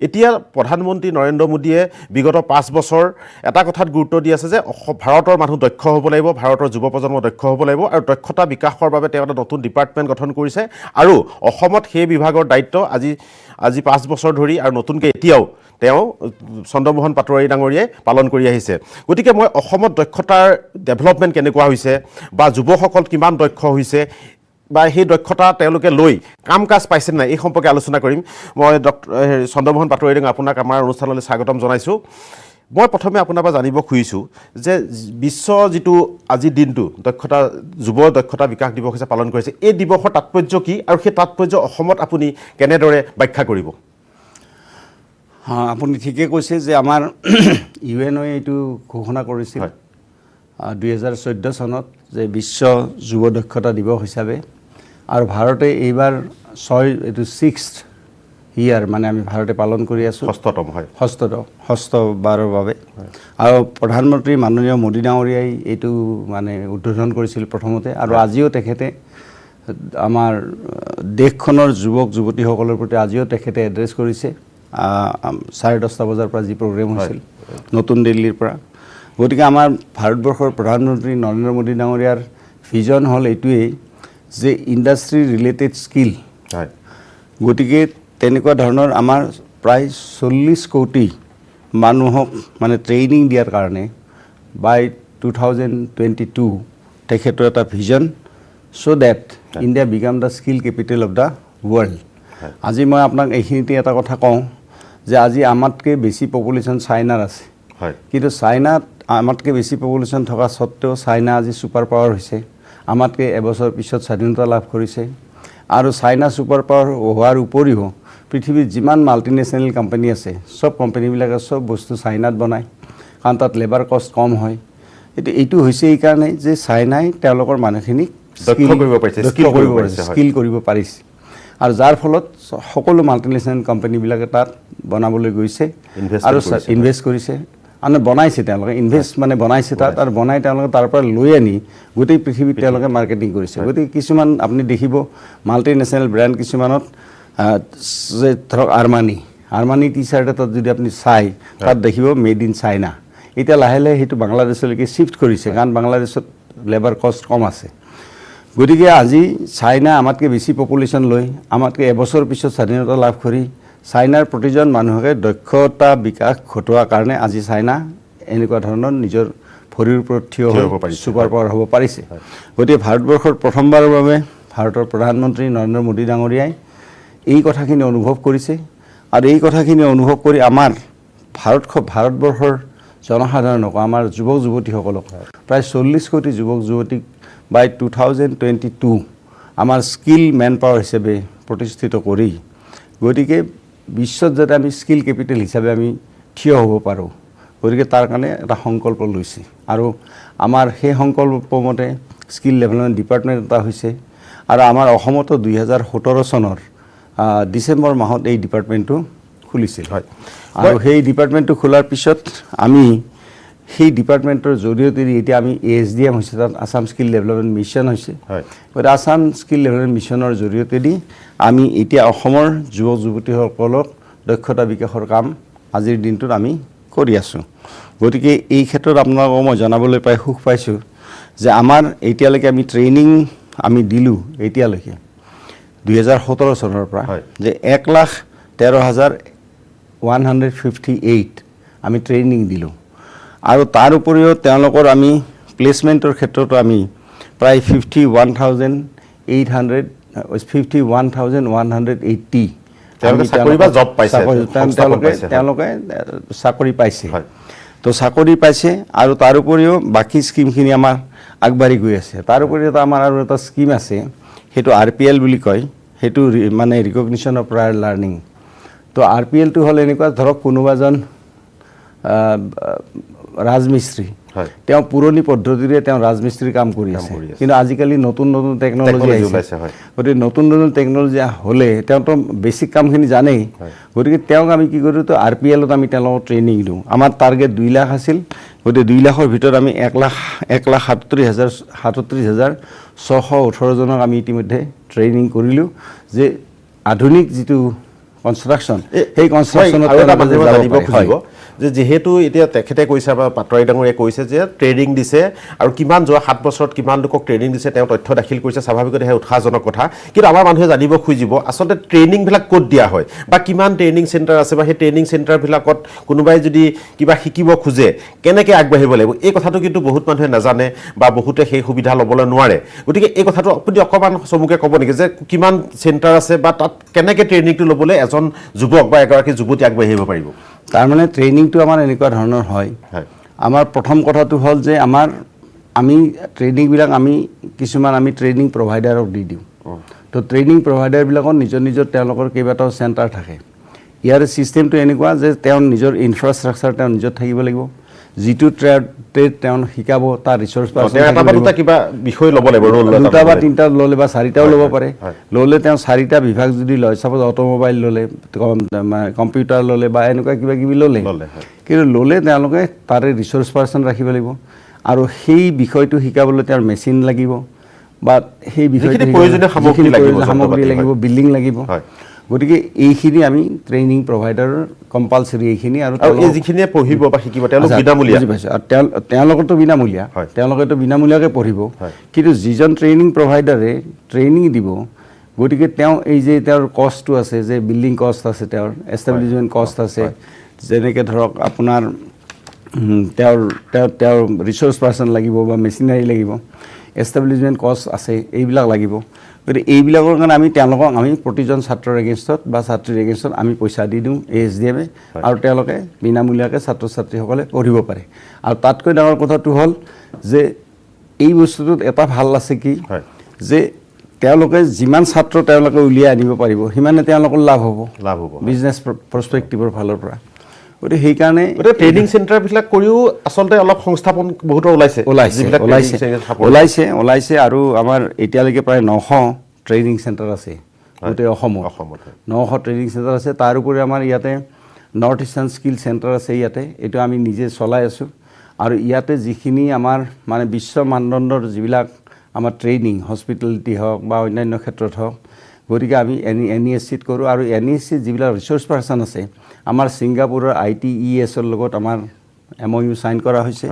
এতিয়া প্ৰধানমন্ত্ৰী নৰেন্দ্ৰ মোদীয়ে বিগত 5 বছৰ এটা কথাত গুৰুত্ব দি আছে যে ভাৰতৰ মানুহ দক্ষ হ'ব লাগিব, ভাৰতৰ যুৱ প্ৰজন্ম দক্ষ হ'ব লাগিব, আৰু দক্ষতা বিকাশৰ বাবে তেওঁ এটা নতুন ডিপাৰ্টমেণ্ট গঠন কৰিছে, আৰু অসমত সেই বিভাগৰ দায়িত্ব আজি 5 বছৰ ধৰি আৰু নতুনকৈ এতিয়াও তেওঁ চন্দ্ৰমোহন পাটোৱাৰী ডাঙৰীয়াই পালন কৰি আহিছে। গতিকে মই অসমত দক্ষতাৰ ডেভেলপমেণ্ট কেনেকুৱা হৈছে বা যুৱকসকল কিমান দক্ষ হৈছে বা সেই দক্ষতা তেওঁলোকে লৈ কাম কাজ পাইছে নাই, এই সম্পৰ্কে আলোচনা কৰিম। মই চন্দ্ৰমোহন পাটোৱাৰী ডাঙৰীয়া আপোনাক আমাৰ অনুষ্ঠানলৈ স্বাগতম জনাইছোঁ। মই প্ৰথমে আপোনাৰ পৰা জানিব খুজিছোঁ যে বিশ্ব যিটো আজিৰ দিনটো যুৱ দক্ষতা বিকাশ দিৱস হিচাপে পালন কৰিছে, এই দিৱসৰ তাৎপৰ্য কি, আৰু সেই তাৎপৰ্য অসমত আপুনি কেনেদৰে ব্যাখ্যা কৰিব? আপুনি ঠিকে কৈছে যে আমাৰ UN-এ এইটো ঘোষণা কৰিছিল 2014 চনত যে বিশ্ব যুৱ দক্ষতা দিৱস হিচাপে, আৰু ভাৰতে এইবাৰ 6th ইয়াৰ মানে আমি ভাৰতে পালন কৰি আছোঁ, ষষ্ঠবাৰৰ বাবে। আৰু প্ৰধানমন্ত্ৰী মাননীয় মোদী ডাঙৰীয়াই এইটো মানে উদ্বোধন কৰিছিল প্ৰথমতে, আৰু আজিও তেখেতে আমাৰ দেশখনৰ যুৱক যুৱতীসকলৰ প্ৰতি আজিও তেখেতে এড্ৰেছ কৰিছে 10:30 বজাৰ পৰা যি প্ৰগ্ৰেম হৈছিল নতুন দিল্লীৰ পৰা। গতিকে আমাৰ ভাৰতবৰ্ষৰ প্ৰধানমন্ত্ৰী নৰেন্দ্ৰ মোদী ডাঙৰীয়াৰ ভিজন হ'ল এইটোৱেই যে ইণ্ডাষ্ট্ৰি ৰিলেটেড স্কিল হয় গতিকে তেনেকুৱা ধৰণৰ আমাৰ প্ৰায় 40 কোটি মানুহক মানে ট্ৰেইনিং দিয়াৰ কাৰণে বাই 2022 তেখেতৰ এটা vision so' that India become the skill capital of the world আজি মই আপোনাক এইখিনিতে এটা কথা কওঁ যে আজি আমাতকৈ বেছি পপুলেশ্যন চাইনাৰ আছে হয় কিন্তু চাইনাত আমাতকৈ বেছি পপুলেশ্যন থকা সত্ত্বেও চাইনা আজি ছুপাৰ পাৱাৰ হৈছে আমাতকৈ এবছৰ পিছত স্বাধীনতা লাভ কৰিছে আৰু চাইনা ছুপাৰ পাৱাৰ হোৱাৰ উপৰিও পৃথিৱীত যিমান মাল্টিনেশ্যনেল কোম্পানী আছে সব কোম্পানীবিলাকে সব বস্তু চাইনাত বনায় কাৰণ তাত লেবাৰ কষ্ট কম হয় এইটো হৈছে এইকাৰণে যে চাইনাই তেওঁলোকৰ মানুহখিনিক দক্ষ কৰিব পাৰিছে, স্কিল কৰিব পাৰিছে আৰু যাৰ ফলত সকলো মাল্টিনেশ্যনেল কোম্পানীবিলাকে তাত বনাবলৈ গৈছে আৰু ইনভেষ্ট কৰিছে আৰু বনাইছে তেওঁলোকে ইনভেষ্ট মানে বনাইছে তাত আৰু বনাই তেওঁলোকে তাৰ পৰা লৈ আনি গোটেই পৃথিৱীত তেওঁলোকে মাৰ্কেটিং কৰিছে গতিকে কিছুমান আপুনি দেখিব মাল্টিনেশ্যনেল ব্ৰেণ্ড কিছুমানত যে ধৰক আৰমানী টি চাৰ্ট এটাত যদি আপুনি চাই তাত দেখিব মেড ইন চাইনা এতিয়া লাহে লাহে সেইটো বাংলাদেশলৈকে শ্বিফ্ট কৰিছে কাৰণ বাংলাদেশত লেবাৰ কষ্ট কম আছে গতিকে আজি চাইনা আমাতকৈ বেছি পপুলেশ্যন লৈ আমাতকৈ এবছৰ পিছত স্বাধীনতা লাভ কৰি চাইনাৰ প্ৰতিজন মানুহকে দক্ষতা বিকাশ ঘটোৱাৰ কাৰণে আজি চাইনা এনেকুৱা ধৰণৰ নিজৰ ভৰিৰ ওপৰত থিয় হৈ ছুপাৰ পাৱাৰ হ'ব পাৰিছে গতিকে ভাৰতবৰ্ষৰ প্ৰথমবাৰৰ বাবে ভাৰতৰ প্ৰধানমন্ত্ৰী নৰেন্দ্ৰ মোদী ডাঙৰীয়াই এই কথাখিনি অনুভৱ কৰিছে আৰু এই কথাখিনি অনুভৱ কৰি আমাৰ ভাৰতবৰ্ষৰ জনসাধাৰণক আমাৰ যুৱক যুৱতীসকলক প্ৰায় 40 কোটি যুৱক যুৱতীক বাই 2022 আমাৰ স্কিল মেন পাৱাৰ হিচাপে প্ৰতিষ্ঠিত কৰি গতিকে বিশ্বত যাতে আমি স্কিল কেপিটেল হিচাপে আমি থিয় হ'ব পাৰোঁ গতিকে তাৰ কাৰণে এটা সংকল্প লৈছে আৰু আমাৰ সেই সংকল্পমতে স্কিল ডেভেলপমেণ্ট ডিপাৰ্টমেণ্ট এটা হৈছে আৰু আমাৰ অসমতো 2017 চনৰ ডিচেম্বৰ মাহত এই ডিপাৰ্টমেণ্টটো খুলিছিল হয় আৰু সেই ডিপাৰ্টমেণ্টটো খোলাৰ পিছত আমি সেই ডিপাৰ্টমেণ্টৰ জৰিয়তে এতিয়া আমি ASDM হৈছে তাত আসাম স্কিল ডেভেলপমেণ্ট মিছন হৈছে গতিকে আসাম স্কিল ডেভেলপমেণ্ট মিছনৰ জৰিয়তে আমি এতিয়া অসমৰ যুৱক যুৱতীসকলক দক্ষতা বিকাশৰ কাম আজিৰ দিনটোত আমি কৰি আছোঁ গতিকে এই ক্ষেত্ৰত আপোনালোকক মই জনাবলৈ পাই সুখ পাইছোঁ যে আমাৰ এতিয়ালৈকে আমি ট্ৰেইনিং আমি দিলোঁ এতিয়ালৈকে 2017 চনৰ পৰা যে 1,13,158 আমি ট্ৰেইনিং দিলোঁ আৰু তাৰ উপৰিও তেওঁলোকৰ আমি প্লেচমেণ্টৰ ক্ষেত্ৰতো আমি প্ৰায় 51,180 তেওঁলোকে চাকৰি পাইছে তো চাকৰি পাইছে আৰু তাৰ উপৰিও বাকী স্কিমখিনি আমাৰ আগবাঢ়ি গৈ আছে তাৰ উপৰি আমাৰ আৰু এটা স্কিম আছে সেইটো RPL বুলি কয় সেইটো মানে ৰিকগনিশ্যন অফ প্ৰায়ৰ লাৰ্ণিং তো RPLটো হ'ল এনেকুৱা ধৰক কোনোবা এজন ৰাজমিস্ত্ৰী তেওঁ পুৰণি পদ্ধতিৰে তেওঁ ৰাজমিস্ত্ৰীৰ কাম কৰি আছে কিন্তু আজিকালি নতুন নতুন টেকন'লজি আহিছে গতিকে নতুন নতুন টেকন'লজি হ'লে তেওঁতো বেছিক কামখিনি জানেই গতিকে তেওঁক আমি কি কৰোঁ তো RPLত আমি তেওঁলোকক ট্ৰেইনিং দিওঁ আমাৰ টাৰ্গেট 2 লাখ আছিল গতিকে 2 লাখৰ ভিতৰত আমি 1,37,618 জনক আমি ইতিমধ্যে ট্ৰেইনিং কৰিলোঁ যে আধুনিক যিটো কনষ্ট্ৰাকশ্যন সেই কনষ্ট্ৰাকশ্যনত জানিব খুজিব যে যেহেতু এতিয়া তেখেতে কৈছে বা পাটোৱাৰী ডাঙৰীয়াই কৈছে যে ট্ৰেইনিং দিছে আৰু কিমান যোৱা 7 বছৰত কিমান লোকক ট্ৰেইনিং দিছে তেওঁ তথ্য দাখিল কৰিছে স্বাভাৱিকতে সেই উৎসাহজনক কথা কিন্তু আমাৰ মানুহে জানিব খুজিব আচলতে ট্ৰেইনিংবিলাক ক'ত দিয়া হয় বা কিমান ট্ৰেইনিং চেণ্টাৰ আছে বা সেই ট্ৰেইনিং চেণ্টাৰবিলাকত কোনোবাই যদি কিবা শিকিব খোজে কেনেকৈ আগবাঢ়িব লাগিব এই কথাটো কিন্তু বহুত মানুহে নাজানে বা বহুতে সেই সুবিধা ল'বলৈ নোৱাৰে গতিকে এই কথাটো আপুনি অকণমান চমুকৈ ক'ব নেকি যে কিমান চেণ্টাৰ আছে বা তাত কেনেকৈ ট্ৰেইনিংটো ল'বলৈ এজন যুৱক বা এগৰাকী যুৱতী আগবাঢ়ি আহিব পাৰিব তাৰমানে ট্ৰেইনিংটো আমাৰ এনেকুৱা ধৰণৰ হয় আমাৰ প্ৰথম কথাটো হ'ল যে আমি ট্ৰেইনিংবিলাক আমি কিছুমান আমি ট্ৰেইনিং প্ৰভাইডাৰক দি দিওঁ তো ট্ৰেইনিং প্ৰভাইডাৰবিলাকৰ নিজৰ নিজৰ তেওঁলোকৰ কেইবাটাও চেণ্টাৰ থাকে ইয়াৰ ছিষ্টেমটো এনেকুৱা যে তেওঁ নিজৰ ইনফ্ৰাষ্ট্ৰাকচাৰ তেওঁ নিজৰ থাকিব লাগিব যিটো ট্ৰেড তেওঁ শিকাব তাৰ ৰিচোৰ্চ পাৰ্চন কিবা বিষয় ল'ব লাগিব দুটা বা তিনিটা ল'লে বা চাৰিটাও ল'ব পাৰে ল'লে তেওঁ 4টা বিভাগ যদি লয় চাপ'জ অট'মোবাইল ল'লে কম্পিউটাৰ ল'লে বা এনেকুৱা কিবা কিবি ল'লে কিন্তু ল'লে তেওঁলোকে তাৰে ৰিচোৰ্চ পাৰ্চন ৰাখিব লাগিব আৰু সেই বিষয়টো শিকাবলৈ তেওঁৰ মেচিন লাগিব বা সেই বিষয়টো প্ৰয়োজনীয় সামগ্ৰী লাগিব বিল্ডিং লাগিব গতিকে এইখিনি আমি ট্ৰেইনিং প্ৰভাইডাৰৰ কম্পালচৰি এইখিনি আৰু এই যিখিনিয়ে পঢ়িব বা শিকিব তেওঁলোক বিনামূলীয়া বুজি পাইছোঁ আৰু তেওঁলোকতো বিনামূলীয়া তেওঁলোকেতো বিনামূলীয়াকৈ পঢ়িব কিন্তু যিজন ট্ৰেইনিং প্ৰভাইডাৰে ট্ৰেইনিং দিব গতিকে তেওঁ এই যে তেওঁৰ কষ্টটো আছে যে বিল্ডিং কষ্ট আছে তেওঁৰ এষ্টাব্লিছমেণ্ট কষ্ট আছে যেনেকৈ ধৰক আপোনাৰ তেওঁৰ ৰিচোৰ্চ পাৰ্চন লাগিব বা মেচিনাৰী লাগিব এষ্টাব্লিছমেণ্ট কষ্ট আছে এইবিলাক লাগিব গতিকে এইবিলাকৰ কাৰণে আমি প্ৰতিজন ছাত্ৰৰ এগেইনষ্টত বা ছাত্ৰীৰ এগেইনষ্টত আমি পইচা দি দিওঁ ASDMে আৰু তেওঁলোকে বিনামূলীয়াকৈ ছাত্ৰ ছাত্ৰীসকলে পঢ়িব পাৰে আৰু তাতকৈ ডাঙৰ কথাটো হ'ল যে এই বস্তুটোত এটা ভাল আছে কি যে তেওঁলোকে যিমান ছাত্ৰ তেওঁলোকে উলিয়াই আনিব পাৰিব সিমানে তেওঁলোকৰ লাভ হ'ব বিজনেছ প্ৰস্পেক্টিভৰ ফালৰ পৰা গতিকে সেইকাৰণে ট্ৰেইনিং চেণ্টাৰবিলাক কৰিও আচলতে অলপ সংস্থাপন বহুতৰ ওলাইছে আৰু আমাৰ এতিয়ালৈকে প্ৰায় 900 ট্ৰেইনিং চেণ্টাৰ আছে গোটেই অসমত 900 ট্ৰেইনিং চেণ্টাৰ আছে তাৰ উপৰি আমাৰ ইয়াতে নৰ্থ ইষ্টাৰ্ণ স্কিল চেণ্টাৰ আছে ইয়াতে এইটো আমি নিজে চলাই আছোঁ আৰু ইয়াতে যিখিনি আমাৰ মানে বিশ্ব মানদণ্ডৰ যিবিলাক আমাৰ ট্ৰেইনিং হস্পিটেলিটি হওক বা অন্যান্য ক্ষেত্ৰত হওক গতিকে আমি NESCত কৰোঁ আৰু NESCত যিবিলাক ৰিচোৰ্চ পাৰ্চন আছে আমাৰ ছিংগাপুৰৰ ITESৰ লগত আমাৰ MOU চাইন কৰা হৈছে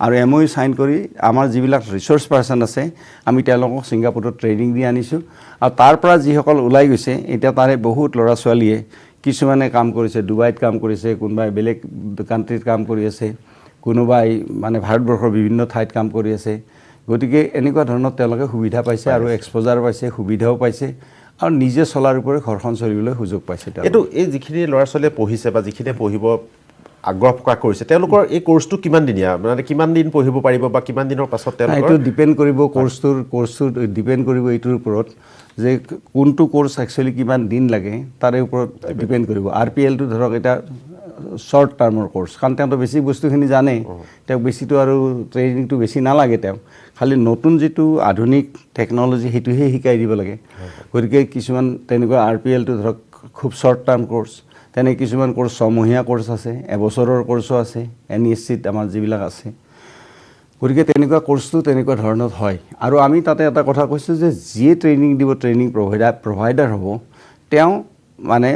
আৰু MOU চাইন কৰি আমাৰ যিবিলাক ৰিচোৰ্চ পাৰ্চন আছে আমি তেওঁলোকক ছিংগাপুৰত ট্ৰেইনিং দি আনিছোঁ আৰু তাৰ পৰা যিসকল ওলাই গৈছে এতিয়া তাৰে বহুত ল'ৰা ছোৱালীয়ে কিছুমানে কাম কৰিছে ডুবাইত কাম কৰিছে কোনোবাই বেলেগ কাণ্ট্ৰিত কাম কৰি আছে কোনোবাই মানে ভাৰতবৰ্ষৰ বিভিন্ন ঠাইত কাম কৰি আছে গতিকে এনেকুৱা ধৰণৰ তেওঁলোকে সুবিধা পাইছে আৰু এক্সপ'জাৰ পাইছে সুবিধাও পাইছে আৰু নিজে চলাৰ ওপৰত ঘৰখন চলিবলৈ সুযোগ পাইছে এইটো এই যিখিনি ল'ৰা ছোৱালীয়ে পঢ়িছে বা যিখিনিয়ে পঢ়িব আগ্ৰহ প্ৰকাশ কৰিছে তেওঁলোকৰ এই কোৰ্চটো কিমান দিনীয়া মানে কিমান দিন পঢ়িব পাৰিব বা কিমান দিনৰ পাছত তেওঁলোকৰ এইটো ডিপেণ্ড কৰিব কোৰ্চটো ডিপেণ্ড কৰিব এইটোৰ ওপৰত যে কোনটো কোৰ্চ একচুৱেলি কিমান দিন লাগে তাৰে ওপৰত ডিপেণ্ড কৰিব RPLটো ধৰক এটা শ্বৰ্ট টাৰ্মৰ কোৰ্চ কাৰণ তেওঁতো বেছি বস্তুখিনি জানে তেওঁক বেছিটো আৰু ট্ৰেইনিংটো বেছি নালাগে তেওঁ খালি নতুন যিটো আধুনিক টেকন'লজি সেইটোহে শিকাই দিব লাগে গতিকে কিছুমান তেনেকুৱা RPLটো ধৰক খুব শ্বৰ্ট টাৰ্ম কোৰ্চ তেনে কিছুমান কোৰ্চ 6 মহীয়া কোৰ্চ আছে এবছৰৰ কোৰ্চো আছে NESCত আমাৰ যিবিলাক আছে গতিকে তেনেকুৱা কোৰ্চটো তেনেকুৱা ধৰণৰ হয় আৰু আমি তাতে এটা কথা কৈছোঁ যে যিয়ে ট্ৰেইনিং দিব ট্ৰেইনিং প্ৰভাইডাৰ হ'ব তেওঁ মানে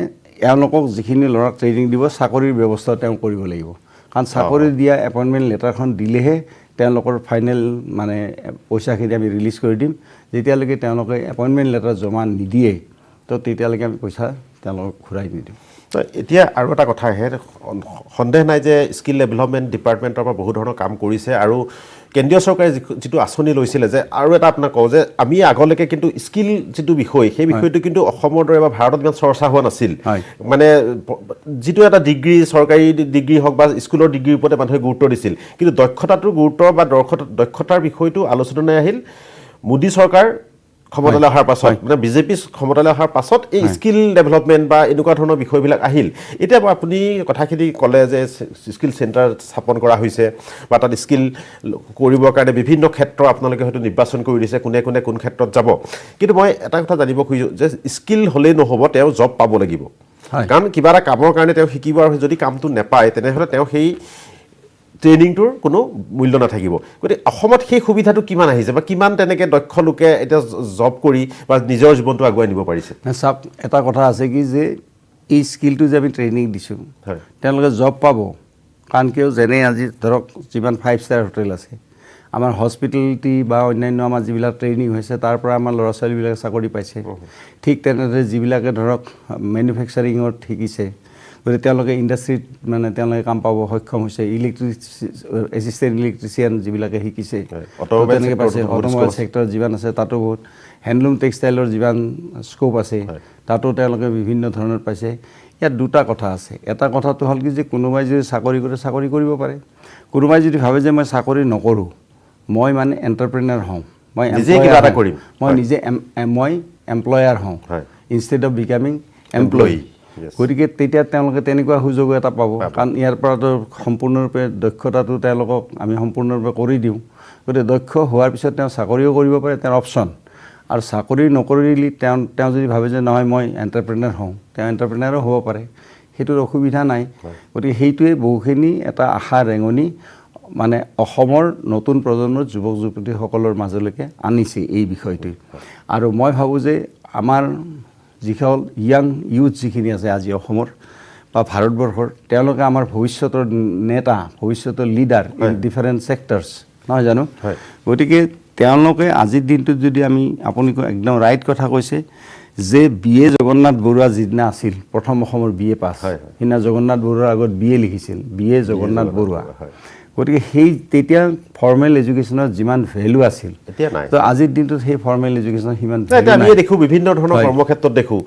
এওঁলোকক যিখিনি ল'ৰাক ট্ৰেইনিং দিব চাকৰিৰ ব্যৱস্থা তেওঁ কৰিব লাগিব কাৰণ চাকৰি দিয়া এপইণ্টমেণ্ট লেটাৰখন দিলেহে তেওঁলোকৰ ফাইনেল মানে পইচাখিনি আমি ৰিলিজ কৰি দিম যেতিয়ালৈকে তেওঁলোকে এপইণ্টমেণ্ট লেটাৰ জমা নিদিয়ে তো তেতিয়ালৈকে আমি পইচা তেওঁলোকক ঘূৰাই নিদিওঁ এতিয়া আৰু এটা কথা আহে সন্দেহ নাই যে স্কিল ডেভেলপমেণ্ট ডিপাৰ্টমেণ্টৰ পৰা বহু ধৰণৰ কাম কৰিছে আৰু কেন্দ্ৰীয় চৰকাৰে যিটো আঁচনি লৈছিলে যে আৰু এটা আপোনাক কওঁ যে আমি আগলৈকে কিন্তু স্কিল যিটো বিষয় সেই বিষয়টো কিন্তু অসমৰ দৰে বা ভাৰতত ইমান চৰ্চা হোৱা নাছিল মানে যিটো এটা ডিগ্ৰী চৰকাৰী ডিগ্ৰী হওক বা স্কুলৰ ডিগ্ৰীৰ ওপৰতে মানুহে গুৰুত্ব দিছিল কিন্তু দক্ষতাটোৰ গুৰুত্ব বা দক্ষতাৰ বিষয়টো আলোচনালৈ আহিল মোদী চৰকাৰ ক্ষমতালৈ অহাৰ পাছত মানে বিজেপি ক্ষমতালৈ অহাৰ পাছত এই স্কিল ডেভেলপমেণ্ট বা এনেকুৱা ধৰণৰ বিষয়বিলাক আহিল এতিয়া আপুনি কথাখিনি ক'লে যে স্কিল চেণ্টাৰ স্থাপন কৰা হৈছে বা তাত স্কিল কৰিবৰ কাৰণে বিভিন্ন ক্ষেত্ৰ আপোনালোকে হয়তো নিৰ্বাচন কৰি দিছে কোনে কোনে কোন ক্ষেত্ৰত যাব কিন্তু মই এটা কথা জানিব খুজিছোঁ যে স্কিল হ'লেই নহ'ব তেওঁ জব পাব লাগিব কাৰণ কিবা এটা কামৰ কাৰণে তেওঁ শিকিব আৰু যদি কামটো নাপায় তেনেহ'লে তেওঁ সেই ট্ৰেইনিংটোৰ কোনো মূল্য নাথাকিব গতিকে অসমত সেই সুবিধাটো কিমান আহিছে বা কিমান তেনেকৈ দক্ষ লোকে এতিয়া জব কৰি বা নিজৰ জীৱনটো আগুৱাই নিব পাৰিছে চাওক এটা কথা আছে কি যে এই স্কিলটো যে আমি ট্ৰেইনিং দিছোঁ তেওঁলোকে জব পাব কাৰণ কিয় যেনে আজি ধৰক যিমান 5 ষ্টাৰ হোটেল আছে আমাৰ হস্পিটেলিটি বা অন্যান্য আমাৰ যিবিলাক ট্ৰেইনিং হৈছে তাৰ পৰা আমাৰ ল'ৰা ছোৱালীবিলাকে চাকৰি পাইছে ঠিক তেনেদৰে যিবিলাকে ধৰক মেনুফেকচাৰিঙত শিকিছে গতিকে তেওঁলোকে ইণ্ডাষ্ট্ৰীত মানে তেওঁলোকে কাম পাব সক্ষম হৈছে এছিষ্টেণ্ট ইলেক্ট্ৰিচিয়ান যিবিলাকে শিকিছে তেনেকৈ পাইছে অট'মোবাইল ছেক্টৰ যিমান আছে তাতো বহুত হেণ্ডলুম টেক্সটাইলৰ যিমান স্ক'প আছে তাতো তেওঁলোকে বিভিন্ন ধৰণৰ পাইছে ইয়াত দুটা কথা আছে এটা কথাটো হ'ল কি যে কোনোবাই যদি চাকৰি কৰে চাকৰি কৰিব পাৰে কোনোবাই যদি ভাবে যে মই চাকৰি নকৰোঁ মই মানে এণ্টাৰপ্ৰেনাৰ হওঁ মই নিজে মই এমপ্লয়াৰ হওঁ ইনষ্টেড অফ বিকামিং এমপ্লয়ী গতিকে তেতিয়া তেওঁলোকে তেনেকুৱা সুযোগ এটা পাব কাৰণ ইয়াৰ পৰাতো সম্পূৰ্ণৰূপে দক্ষতাটো তেওঁলোকক আমি সম্পূৰ্ণৰূপে কৰি দিওঁ গতিকে দক্ষ হোৱাৰ পিছত তেওঁ চাকৰিও কৰিব পাৰে তেওঁৰ অপশ্যন আৰু চাকৰি নকৰিলে তেওঁ যদি ভাবে যে নহয় মই এণ্টাৰপ্ৰেনাৰ হওঁ তেওঁ এণ্টাৰপ্ৰেনাৰো হ'ব পাৰে সেইটোৰ অসুবিধা নাই গতিকে সেইটোৱে বহুখিনি এটা আশা ৰেঙনি মানে অসমৰ নতুন প্ৰজন্মৰ যুৱক যুৱতীসকলৰ মাজলৈকে আনিছে এই বিষয়টোৱে আৰু মই ভাবোঁ যে আমাৰ যিসকল ইয়াং ইউথ যিখিনি আছে আজি অসমৰ বা ভাৰতবৰ্ষৰ তেওঁলোকে আমাৰ ভৱিষ্যতৰ নেতা ভৱিষ্যতৰ লিডাৰ ইন ডিফাৰেণ্ট ছেক্টৰছ নহয় জানো গতিকে তেওঁলোকে আজিৰ দিনটোত যদি আমি আপুনি একদম ৰাইট কথা কৈছে যে BA জগন্নাথ বৰুৱা যিদিনা আছিল প্ৰথম অসমৰ BA পাছ সিদিনা জগন্নাথ বৰুৱাৰ আগত BA লিখিছিল BA জগন্নাথ বৰুৱা গতিকে সেই তেতিয়া ফৰ্মেল এডুকেশ্যনৰ যিমান ভেলু আছিল তো আজিৰ দিনটোত সেই ফৰ্মেল এডুকেশ্যনৰ সিমান আমি দেখোঁ বিভিন্ন ধৰণৰ কৰ্মক্ষেত্ৰত দেখোঁ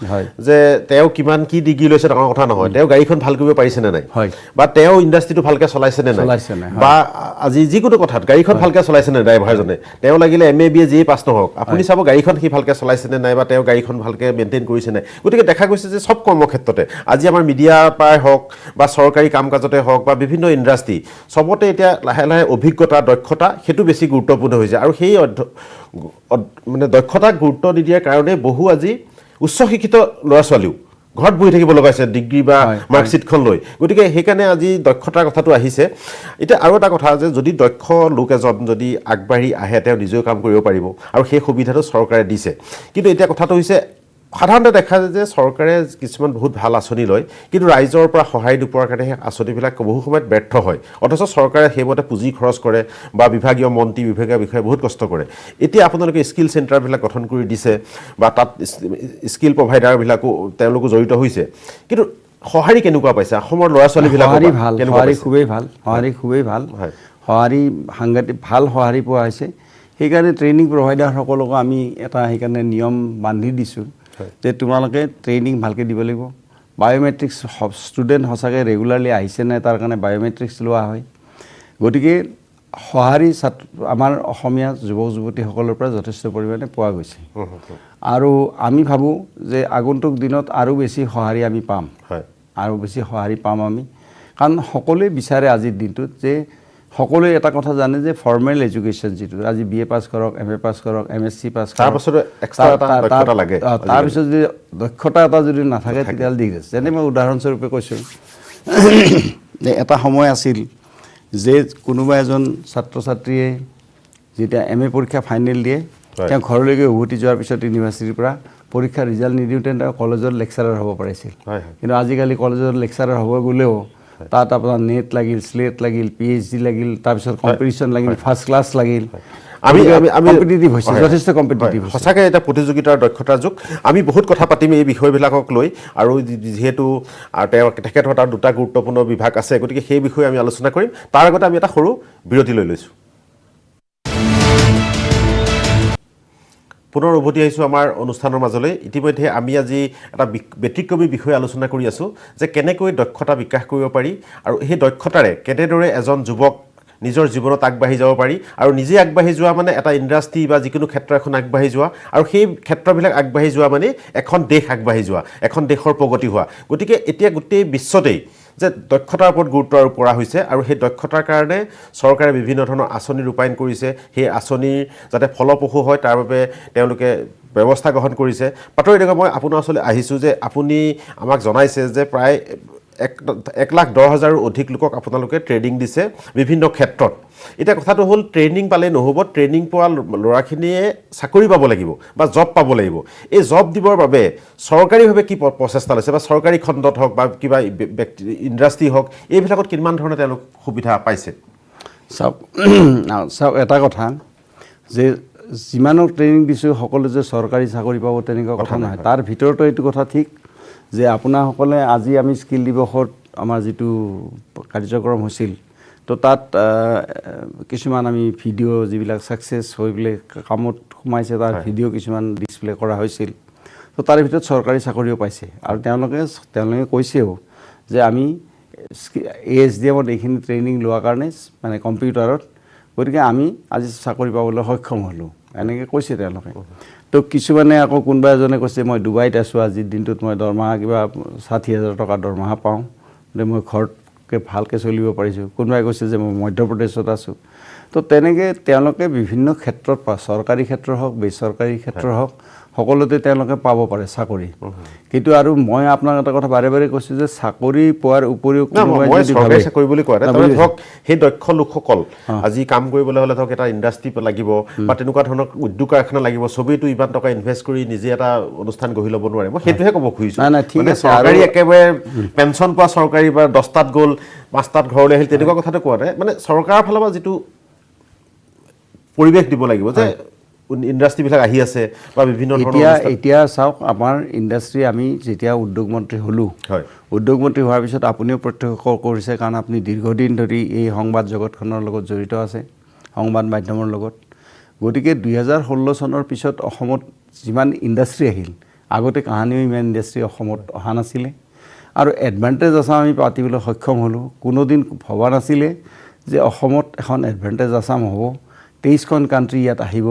যে তেওঁ কিমান কি ডিগ্ৰী লৈছে ডাঙৰ কথা নহয় তেওঁ গাড়ীখন ভাল কৰিব পাৰিছেনে নাই বা তেওঁ ইণ্ডাষ্ট্ৰিটো ভালকৈ চলাইছেনে নাই বা আজি যিকোনো কথাত গাড়ীখন ভালকৈ চলাইছেনে ড্ৰাইভাৰজনে তেওঁ লাগিলে MA BA যিয়ে পাছ নহওক আপুনি চাব গাড়ীখন সি ভালকৈ চলাইছেনে নাই বা তেওঁ গাড়ীখন ভালকৈ মেইনটেইন কৰিছে নাই গতিকে দেখা গৈছে যে চব কৰ্মক্ষেত্ৰতে আজি আমাৰ মিডিয়া পৰাই হওক বা চৰকাৰী কাম কাজতে হওক বা বিভিন্ন ইণ্ডাষ্ট্ৰি চবতে এতিয়া লাহে লাহে অভিজ্ঞতা দক্ষতা সেইটো বেছি গুৰুত্বপূৰ্ণ হৈছে আৰু সেই মানে দক্ষতাক গুৰুত্ব নিদিয়াৰ কাৰণে বহু আজি উচ্চ শিক্ষিত ল'ৰা ছোৱালীও ঘৰত বহি থাকিব লগা হৈছে ডিগ্ৰী বা মাৰ্কশ্বিটখন লৈ গতিকে সেইকাৰণে আজি দক্ষতাৰ কথাটো আহিছে এতিয়া আৰু এটা কথা যে যদি দক্ষ লোক এজন যদি আগবাঢ়ি আহে তেওঁ নিজেও কাম কৰিব পাৰিব আৰু সেই সুবিধাটো চৰকাৰে দিছে কিন্তু এতিয়া কথাটো হৈছে সাধাৰণতে দেখা যায় যে চৰকাৰে কিছুমান বহুত ভাল আঁচনি লয় কিন্তু ৰাইজৰ পৰা সহায় নোপোৱাৰ কাৰণে সেই আঁচনিবিলাক বহু সময়ত ব্যৰ্থ হয় অথচ চৰকাৰে সেইমতে পুঁজি খৰচ কৰে বা বিভাগীয় মন্ত্ৰী বিভাগীয় বিষয়ে বহুত কষ্ট কৰে এতিয়া আপোনালোকে স্কিল চেণ্টাৰবিলাক গঠন কৰি দিছে বা তাত স্কিল প্ৰভাইডাৰবিলাকো তেওঁলোকো জড়িত হৈছে কিন্তু সঁহাৰি কেনেকুৱা পাইছে অসমৰ ল'ৰা ছোৱালীবিলাক সঁহাৰি খুবেই ভাল সঁহাৰি সাংঘাতিক ভাল সঁহাৰি পোৱা হৈছে সেইকাৰণে ট্ৰেইনিং প্ৰভাইডাৰসকলকো আমি এটা সেইকাৰণে নিয়ম বান্ধি দিছোঁ যে তোমালোকে ট্ৰেইনিং ভালকৈ দিব লাগিব বায়োমেট্ৰিক্স ষ্টুডেণ্ট সঁচাকৈ ৰেগুলাৰলি আহিছে নাই তাৰ কাৰণে বায়োমেট্ৰিক্স লোৱা হয় গতিকে সঁহাৰি আমাৰ অসমীয়া যুৱক যুৱতীসকলৰ পৰা যথেষ্ট পৰিমাণে পোৱা গৈছে আৰু আমি ভাবোঁ যে আগন্তুক দিনত আৰু বেছি সঁহাৰি আমি পাম আমি কাৰণ সকলোৱে বিচাৰে আজিৰ দিনটোত যে সকলোৱে এটা কথা জানে যে ফৰ্মেল এডুকেশ্যন যিটো আজি BA পাছ কৰক MA পাছ কৰক MSc পাছ কৰক তাৰপিছত যদি দক্ষতা এটা যদি নাথাকে তেতিয়াহ'লে দিগদাৰ যেনে মই উদাহৰণস্বৰূপে কৈছোঁ যে এটা সময় আছিল যে কোনোবা এজন ছাত্ৰ ছাত্ৰীয়ে যেতিয়া MA পৰীক্ষা ফাইনেল দিয়ে তেওঁ ঘৰলৈকে উভতি যোৱাৰ পিছত ইউনিভাৰ্চিটিৰ পৰা পৰীক্ষাৰ ৰিজাল্ট নিদিওঁতে তেওঁ কলেজত লেকচাৰাৰ হ'ব পাৰিছিল কিন্তু আজিকালি কলেজত লেকচাৰাৰ হ'ব গ'লেও তাত আপোনাৰ নেট লাগিল স্লেট লাগিল PhD লাগিল তাৰপিছত কম্পিটিশ্যন লাগিল ফাৰ্ষ্ট ক্লাছ লাগিল কম্পিটিটিভ হৈছে যথেষ্ট কম্পিটিটিভ সঁচাকৈ এটা প্ৰতিযোগিতাৰ দক্ষতাৰ যুগ আমি বহুত কথা পাতিম এই বিষয়বিলাকক লৈ আৰু যিহেতু তেখেতৰ তাৰ দুটা গুৰুত্বপূৰ্ণ বিভাগ আছে গতিকে সেই বিষয়ে আমি আলোচনা কৰিম তাৰ আগতে আমি এটা সৰু বিৰতি লৈ লৈছোঁ পুনৰ উভতি আহিছোঁ আমাৰ অনুষ্ঠানৰ মাজলৈ ইতিমধ্যে আমি আজি এটা ব্যতিক্ৰমী বিষয়ে আলোচনা কৰি আছোঁ যে কেনেকৈ দক্ষতা বিকাশ কৰিব পাৰি আৰু সেই দক্ষতাৰে কেনেদৰে এজন যুৱক নিজৰ জীৱনত আগবাঢ়ি যাব পাৰি আৰু নিজে আগবাঢ়ি যোৱা মানে এটা ইণ্ডাষ্ট্ৰি বা যিকোনো ক্ষেত্ৰ এখন আগবাঢ়ি যোৱা আৰু সেই ক্ষেত্ৰবিলাক আগবাঢ়ি যোৱা মানে এখন দেশ আগবাঢ়ি যোৱা এখন দেশৰ প্ৰগতি হোৱা গতিকে এতিয়া গোটেই বিশ্বতেই যে দক্ষতাৰ ওপৰত গুৰুত্ব আৰোপ কৰা হৈছে আৰু সেই দক্ষতাৰ কাৰণে চৰকাৰে বিভিন্ন ধৰণৰ আঁচনি ৰূপায়ণ কৰিছে সেই আঁচনিৰ যাতে ফলপ্ৰসূ হয় তাৰ বাবে তেওঁলোকে ব্যৱস্থা গ্ৰহণ কৰিছে পাতৰি দেখা মই আপোনাৰ ওচৰলৈ আহিছোঁ যে আপুনি আমাক জনাইছে যে প্ৰায় 1,10,000 অধিক লোকক আপোনালোকে ট্ৰেইনিং দিছে বিভিন্ন ক্ষেত্ৰত এতিয়া কথাটো হ'ল ট্ৰেইনিং পালে নহ'ব ট্ৰেইনিং পোৱা ল'ৰাখিনিয়ে চাকৰি পাব লাগিব বা জব পাব লাগিব এই জব দিবৰ বাবে চৰকাৰীভাৱে কি প্ৰচেষ্টা লৈছে বা চৰকাৰী খণ্ডত হওক বা কিবা ইণ্ডাষ্ট্ৰি হওক এইবিলাকত কিমান ধৰণে তেওঁলোক সুবিধা পাইছে চাওক এটা কথা যে যিমানক ট্ৰেইনিং দিছোঁ সকলো যে চৰকাৰী চাকৰি পাব তেনেকুৱা কথা নহয় তাৰ ভিতৰতো এইটো কথা ঠিক যে আপোনাসকলে আজি আমি স্কিল দিৱসত আমাৰ যিটো কাৰ্যক্ৰম হৈছিল তো তাত কিছুমান আমি ভিডিঅ' যিবিলাক ছাকচেছ হৈ পেলাই কামত সোমাইছে তাৰ ভিডিঅ' কিছুমান ডিছপ্লে কৰা হৈছিল তো তাৰে ভিতৰত চৰকাৰী চাকৰিও পাইছে আৰু তেওঁলোকে কৈছেও যে আমি ASDMত এইখিনি ট্ৰেইনিং লোৱাৰ কাৰণে মানে কম্পিউটাৰত গতিকে আমি আজি চাকৰি পাবলৈ সক্ষম হ'লোঁ এনেকৈ কৈছে তেওঁলোকে তো কিছুমানে আকৌ কোনোবা এজনে কৈছে মই ডুবাইত আছোঁ আজিৰ দিনটোত মই দৰমহা কিবা 60,000 টকা দৰমহা পাওঁ যে মই ঘৰতকৈ ভালকৈ চলিব পাৰিছোঁ কোনোবাই কৈছে যে মই মধ্যপ্ৰদেশত আছোঁ তো তেনেকৈ তেওঁলোকে বিভিন্ন ক্ষেত্ৰত চৰকাৰী ক্ষেত্ৰ হওক বেচৰকাৰী ক্ষেত্ৰ হওক সকলোতে তেওঁলোকে পাব পাৰে চাকৰি কিন্তু আৰু মই আপোনাক এটা কথা বাৰে বাৰে কৈছোঁ যে চাকৰি পোৱাৰ উপৰিও চৰকাৰী চাকৰি বুলি কোৱা নাই ধৰক সেই দক্ষ লোকসকল আজি কাম কৰিবলৈ হ'লে ধৰক এটা ইণ্ডাষ্ট্ৰী লাগিব বা তেনেকুৱা ধৰণৰ উদ্যোগ কাৰখানা লাগিব চবেইতো ইমান টকা ইনভেষ্ট কৰি নিজে এটা অনুষ্ঠান গঢ়ি ল'ব নোৱাৰে মই সেইটোহে ক'ব খুজিছোঁ নাই ঠিক আছে চৰকাৰী একেবাৰে পেঞ্চন পোৱা চৰকাৰী বা 10টাত গ'ল 5টাত ঘৰলৈ আহিল তেনেকুৱা কথাটো কোৱা নাই মানে চৰকাৰৰ ফালৰ পৰা যিটো পৰিৱেশ দিব লাগিব যে ইণ্ডাষ্ট্ৰীবিলাক আহি আছে বা বিভিন্ন এতিয়া চাওক আমাৰ ইণ্ডাষ্ট্ৰী আমি যেতিয়া উদ্যোগ মন্ত্ৰী হ'লোঁ উদ্যোগ মন্ত্ৰী হোৱাৰ পিছত আপুনিও প্ৰত্যক্ষ কৰিছে কাৰণ আপুনি দীৰ্ঘদিন ধৰি এই সংবাদ জগতখনৰ লগত জড়িত আছে সংবাদ মাধ্যমৰ লগত গতিকে 2016 চনৰ পিছত অসমত যিমান ইণ্ডাষ্ট্ৰী আহিল আগতে কাহানিও ইমান ইণ্ডাষ্ট্ৰী অসমত অহা নাছিলে আৰু এডভান্টেজ আছাম আমি পাতিবলৈ সক্ষম হ'লোঁ কোনোদিন ভবা নাছিলে যে অসমত এখন এডভান্টেজ আছাম হ'ব 23খন কাণ্ট্ৰি ইয়াত আহিব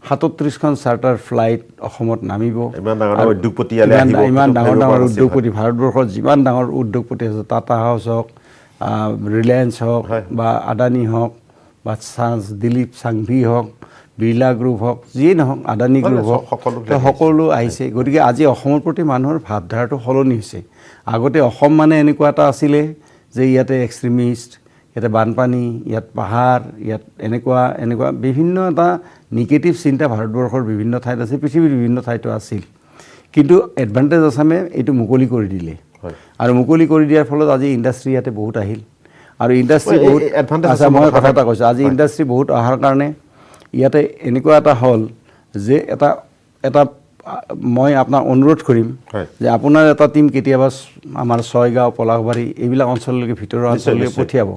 37খন চাৰ্টাৰ ফ্লাইট অসমত নামিব ইমান ডাঙৰ উদ্যোগপতি ভাৰতবৰ্ষত যিমান ডাঙৰ উদ্যোগপতি আছে টাটা হাউচ হওক ৰিলায়েন্স হওক বা আদানী হওক বা দিলীপ সাংভি হওক বিৰলা গ্ৰুপ হওক যিয়ে নহওক আদানী গ্ৰুপ হওক সকলো আহিছে গতিকে আজি অসমৰ প্ৰতি মানুহৰ ভাৱধাৰাটো সলনি হৈছে আগতে অসম মানে এনেকুৱা এটা আছিলে যে ইয়াতে এক্সট্ৰিমিষ্ট ইয়াতে বানপানী ইয়াত পাহাৰ ইয়াত এনেকুৱা বিভিন্ন এটা নিগেটিভ চিন্তা ভাৰতবৰ্ষৰ বিভিন্ন ঠাইত আছে পৃথিৱীৰ বিভিন্ন ঠাইতো আছিল কিন্তু এডভান্টেজ আছামে এইটো মুকলি কৰি দিলে আৰু মুকলি কৰি দিয়াৰ ফলত আজি ইণ্ডাষ্ট্ৰী ইয়াতে বহুত আহিল আৰু ইণ্ডাষ্ট্ৰী বহুত আচ্ছা মই কথা এটা কৈছোঁ আজি ইণ্ডাষ্ট্ৰী বহুত অহাৰ কাৰণে ইয়াতে এনেকুৱা এটা হ'ল যে এটা মই আপোনাক অনুৰোধ কৰিম যে আপোনাৰ এটা টিম কেতিয়াবা আমাৰ ছয়গাঁও পলাশবাৰী এইবিলাক অঞ্চললৈকে ভিতৰৰ অঞ্চললৈকে পঠিয়াব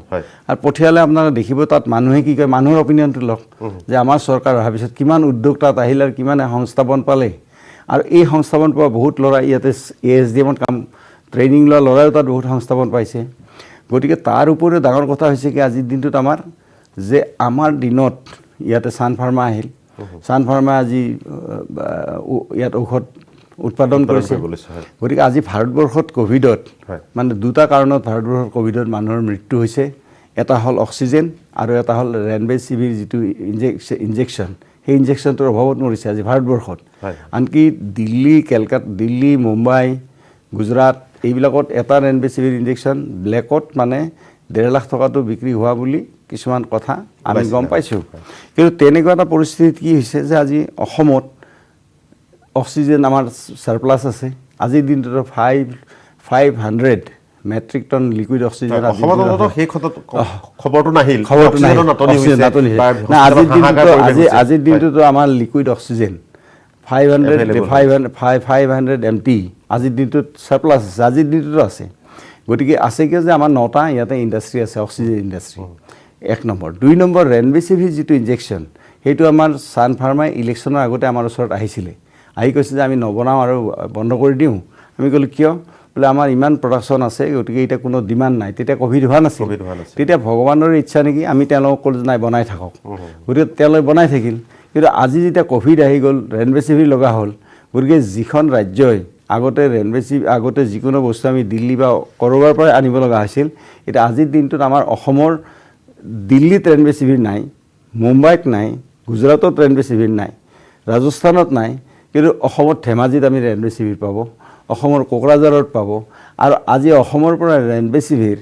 আৰু পঠিয়ালে আপোনালোকে দেখিব তাত মানুহে কি কয় মানুহৰ অপিনিয়নটো লওক যে আমাৰ চৰকাৰ অহাৰ পিছত কিমান উদ্যোগ তাত আহিল আৰু কিমানে সংস্থাপন পালে আৰু এই সংস্থাপন পোৱা বহুত ল'ৰা ইয়াতে ASDMত কাম ট্ৰেইনিং লোৱা ল'ৰাইও তাত বহুত সংস্থাপন পাইছে গতিকে তাৰ উপৰিও ডাঙৰ কথা হৈছে কি আজিৰ দিনটোত আমাৰ দিনত ইয়াতে সান ফাৰ্মা আহিল সান ফাৰ্মা আজি ইয়াত ঔষধ উৎপাদন কৰিছে গতিকে আজি ভাৰতবৰ্ষত কোভিডত মানে দুটা কাৰণত ভাৰতবৰ্ষত কোভিডত মানুহৰ মৃত্যু হৈছে এটা হ'ল অক্সিজেন আৰু এটা হ'ল ৰেমডেছিভিৰ যিটো ইনজেকশ্যন সেই ইনজেকশ্যনটোৰ অভাৱত মৰিছে আজি ভাৰতবৰ্ষত আনকি দিল্লী মুম্বাই গুজৰাট এইবিলাকত এটা ৰেমডেছিভিৰ ইনজেকশ্যন ব্লেকত মানে 1.5 লাখ টকাটো বিক্ৰী হোৱা বুলি কিছুমান কথা আমি গম পাইছোঁ কিন্তু তেনেকুৱা এটা পৰিস্থিতিত কি হৈছে যে আজি অসমত অক্সিজেন আমাৰ সাৰপ্লাছ আছে আজিৰ দিনটোত 500 মেট্ৰিক টন লিকুইড অক্সিজেন আজিৰ দিনটোতো আমাৰ লিকুইড অক্সিজেন 500 MT আজিৰ দিনটোত সাৰপ্লাছ আছে আজিৰ দিনটোতো আছে গতিকে আছে কি যে আমাৰ 9টা ইয়াতে ইণ্ডাষ্ট্ৰী আছে oxygen industry 1 number 2 number remdesivir যিটো ইনজেকশ্যন সেইটো আমাৰ সান ফাৰ্মাই ইলেকশ্যনৰ আগতে আমাৰ ওচৰত আহিছিলে আহি কৈছে যে আমি নবনাওঁ আৰু বন্ধ কৰি দিওঁ আমি ক'লোঁ কিয় বোলে আমাৰ ইমান প্ৰডাকশ্যন আছে গতিকে এতিয়া কোনো ডিমাণ্ড নাই তেতিয়া কোভিড হোৱা নাছিল তেতিয়া ভগৱানৰ ইচ্ছা নেকি আমি তেওঁলোকক ক'লোঁ নাই বনাই থাকক গতিকে তেওঁলোকে বনাই থাকিল কিন্তু আজি যেতিয়া কোভিড আহি গ'ল ৰেমডেছিভিৰ লগা হ'ল গতিকে যিখন ৰাজ্যই আগতে যিকোনো বস্তু আমি দিল্লী বা ক'ৰবাৰ পৰা আনিব লগা হৈছিল এতিয়া আজিৰ দিনটোত আমাৰ অসমৰ দিল্লীত ৰেমডেছিভিৰ নাই মুম্বাইত নাই গুজৰাটত ৰেমডেছিভিৰ নাই ৰাজস্থানত নাই কিন্তু অসমত ধেমাজিত আমি ৰেমডেছিভিৰ পাব অসমৰ কোকৰাঝাৰত পাব আৰু আজি অসমৰ পৰা ৰেমডেছিভিৰ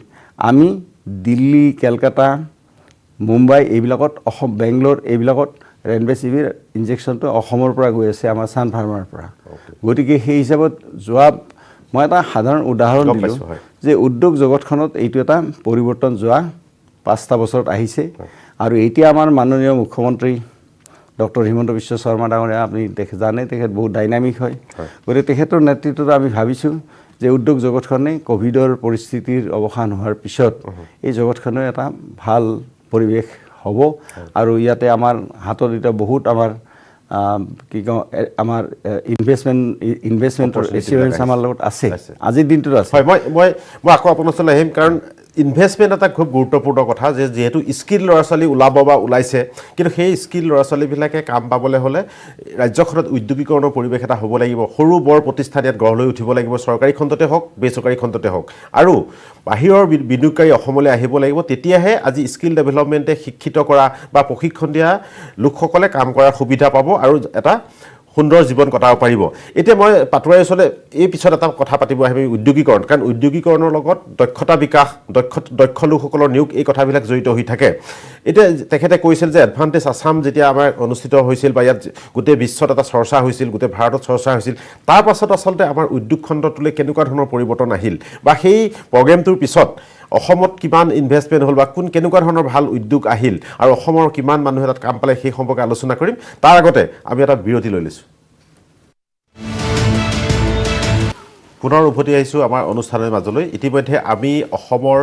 আমি দিল্লী কেলকাতা মুম্বাই এইবিলাকত বেংগলোৰ এইবিলাকত ৰেমডেছিভিৰ ইনজেকশ্যনটো অসমৰ পৰা গৈ আছে আমাৰ সান ফাৰ্মাৰ পৰা গতিকে সেই হিচাপত মই এটা সাধাৰণ উদাহৰণ দিলোঁ যে উদ্যোগ জগতখনত এইটো এটা পৰিৱৰ্তন যোৱা 5টা বছৰত আহিছে আৰু এতিয়া আমাৰ মাননীয় মুখ্যমন্ত্ৰী ডক্টৰ হিমন্ত বিশ্ব শৰ্মা ডাঙৰীয়া আপুনি জানে তেখেত বহুত ডাইনামিক হয় গতিকে তেখেতৰ নেতৃত্বত আমি ভাবিছোঁ যে উদ্যোগ জগতখনে কোভিডৰ পৰিস্থিতিৰ অৱসান হোৱাৰ পিছত এই জগতখনৰ এটা ভাল পৰিৱেশ হ'ব আৰু ইয়াতে আমাৰ হাতত এতিয়া বহুত আমাৰ কি কওঁ আমাৰ ইনভেষ্টমেণ্টৰ এচিউৰেঞ্চ আমাৰ লগত আছে আজিৰ দিনটোত আছে মই আকৌ আপোনাৰ ওচৰলৈ আহিম কাৰণ ইনভেষ্টমেণ্ট এটা খুব গুৰুত্বপূৰ্ণ কথা যে যিহেতু স্কিল ল'ৰা ছোৱালী ওলাব বা ওলাইছে কিন্তু সেই স্কিল ল'ৰা ছোৱালীবিলাকে কাম পাবলৈ হ'লে ৰাজ্যখনত উদ্যোগীকৰণৰ পৰিৱেশ এটা হ'ব লাগিব সৰু বৰ প্ৰতিষ্ঠান ইয়াত গঢ় লৈ উঠিব লাগিব চৰকাৰী খণ্ডতে হওক বেচৰকাৰী খণ্ডতে হওক আৰু বাহিৰৰ বিনিয়োগকাৰী অসমলৈ আহিব লাগিব তেতিয়াহে আজি স্কিল ডেভেলপমেণ্টে শিক্ষিত কৰা বা প্ৰশিক্ষণ দিয়া লোকসকলে কাম কৰাৰ সুবিধা পাব আৰু এটা সুন্দৰ জীৱন কটাব পাৰিব এতিয়া মই পাটুৱাৰী ওচৰতে এই পিছত এটা কথা পাতিব আহিম উদ্যোগীকৰণ কাৰণ উদ্যোগীকৰণৰ লগত দক্ষতা বিকাশ দক্ষ লোকসকলৰ নিয়োগ এই কথাবিলাক জড়িত হৈ থাকে এতিয়া তেখেতে কৈছিল যে এডভান্টেজ আছাম যেতিয়া আমাৰ অনুষ্ঠিত হৈছিল বা ইয়াত গোটেই বিশ্বত এটা চৰ্চা হৈছিল গোটেই ভাৰতত চৰ্চা হৈছিল তাৰ পাছত আচলতে আমাৰ উদ্যোগ খণ্ডটোলৈ কেনেকুৱা ধৰণৰ পৰিৱৰ্তন আহিল বা সেই প্ৰগ্ৰেমটোৰ পিছত অসমত কিমান ইনভেষ্টমেণ্ট হ'ল বা কেনেকুৱা ধৰণৰ ভাল উদ্যোগ আহিল আৰু অসমৰ কিমান মানুহে তাত কাম পালে সেই সম্পৰ্কে আলোচনা কৰিম তাৰ আগতে আমি এটা বিৰতি লৈ লৈছোঁ পুনৰ উভতি আহিছোঁ আমাৰ অনুষ্ঠানৰ মাজলৈ ইতিমধ্যে আমি অসমৰ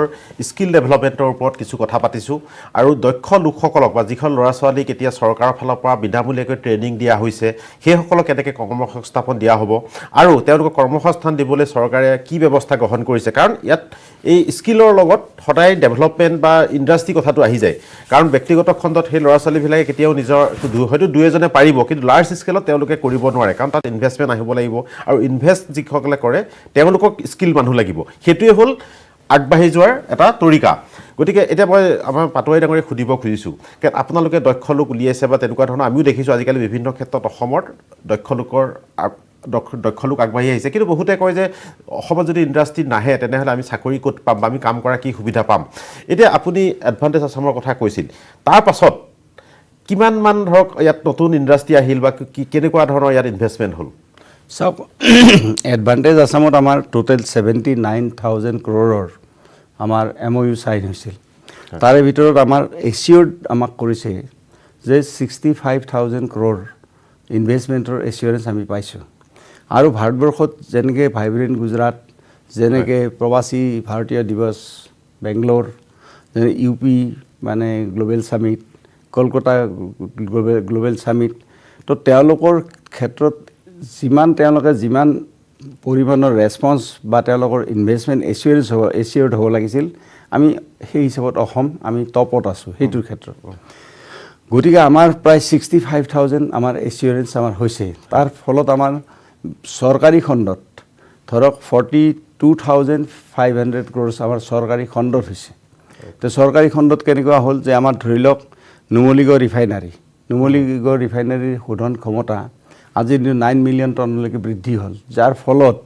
স্কিল ডেভেলপমেণ্টৰ ওপৰত কিছু কথা পাতিছোঁ আৰু দক্ষ লোকসকলক বা যিখন ল'ৰা ছোৱালীক এতিয়া চৰকাৰৰ ফালৰ পৰা বিনামূলীয়াকৈ ট্ৰেইনিং দিয়া হৈছে সেইসকলক কেনেকৈ কৰ্মসংস্থাপন দিয়া হ'ব আৰু তেওঁলোকক কৰ্মসংস্থান দিবলৈ চৰকাৰে কি ব্যৱস্থা গ্ৰহণ কৰিছে কাৰণ ইয়াত এই স্কিলৰ লগত সদায় ডেভেলপমেণ্ট বা ইণ্ডাষ্ট্ৰি কথাটো আহি যায় কাৰণ ব্যক্তিগত খণ্ডত সেই ল'ৰা ছোৱালীবিলাকে কেতিয়াও নিজৰ হয়তো দুই এজনে পাৰিব কিন্তু লাৰ্জ স্কেলত তেওঁলোকে কৰিব নোৱাৰে কাৰণ তাত ইনভেষ্টমেণ্ট আহিব লাগিব আৰু ইনভেষ্ট যিসকলে কৰে তেওঁলোকক স্কিল মানুহ লাগিব সেইটোৱে হ'ল আগবাঢ়ি যোৱাৰ এটা তৰিকা গতিকে এতিয়া মই আমাৰ পাটুৱাৰী ডাঙৰীক সুধিব খুজিছোঁ কাৰণ আপোনালোকে দক্ষ লোক উলিয়াইছে বা তেনেকুৱা ধৰণৰ আমিও দেখিছোঁ আজিকালি বিভিন্ন ক্ষেত্ৰত অসমৰ দক্ষ লোক আগবাঢ়ি আহিছে কিন্তু বহুতে কয় যে অসমত যদি ইণ্ডাষ্ট্ৰি নাহে তেনেহ'লে আমি চাকৰি ক'ত পাম বা আমি কাম কৰা কি সুবিধা পাম এতিয়া আপুনি এডভান্টেজ আছামৰ কথা কৈছিল তাৰ পাছত কিমানমান ধৰক ইয়াত নতুন ইণ্ডাষ্ট্ৰি আহিল বা কেনেকুৱা ধৰণৰ ইয়াত ইনভেষ্টমেণ্ট হ'ল চাওক এডভান্টেজ আছামত আমাৰ টোটেল 79,000 crore আমাৰ MOU চাইন হৈছিল তাৰে ভিতৰত আমাৰ এছিয়ৰ্ড আমাক কৰিছে যে 65,000 crore ইনভেষ্টমেণ্টৰ এছিয়ৰেঞ্চ আমি পাইছোঁ আৰু ভাৰতবৰ্ষত যেনেকৈ ভাইব্ৰেণ্ট গুজৰাট যেনেকৈ প্ৰবাসী ভাৰতীয় দিৱস বেংগলোৰ যেনে UP মানে global summit Kolkata global summit তো তেওঁলোকৰ ক্ষেত্ৰত যিমান পৰিমাণৰ ৰেছপন্স বা তেওঁলোকৰ ইনভেষ্টমেণ্ট এছিয়ৰ্ড হ'ব লাগিছিল আমি সেই হিচাপত অসম আমি টপত আছোঁ সেইটোৰ ক্ষেত্ৰত গতিকে আমাৰ প্ৰায় 65,000 আমাৰ এছিয়ৰেঞ্চ আমাৰ হৈছে তাৰ ফলত আমাৰ চৰকাৰী খণ্ডত ধৰক 42,500 crore আমাৰ চৰকাৰী খণ্ডত হৈছে তো চৰকাৰী খণ্ডত কেনেকুৱা হ'ল যে আমাৰ ধৰি লওক নুমলীগড় ৰিফাইনাৰীৰ শোধন ক্ষমতা আজিৰ দিনত 9 মিলিয়ন টনলৈকে বৃদ্ধি হ'ল যাৰ ফলত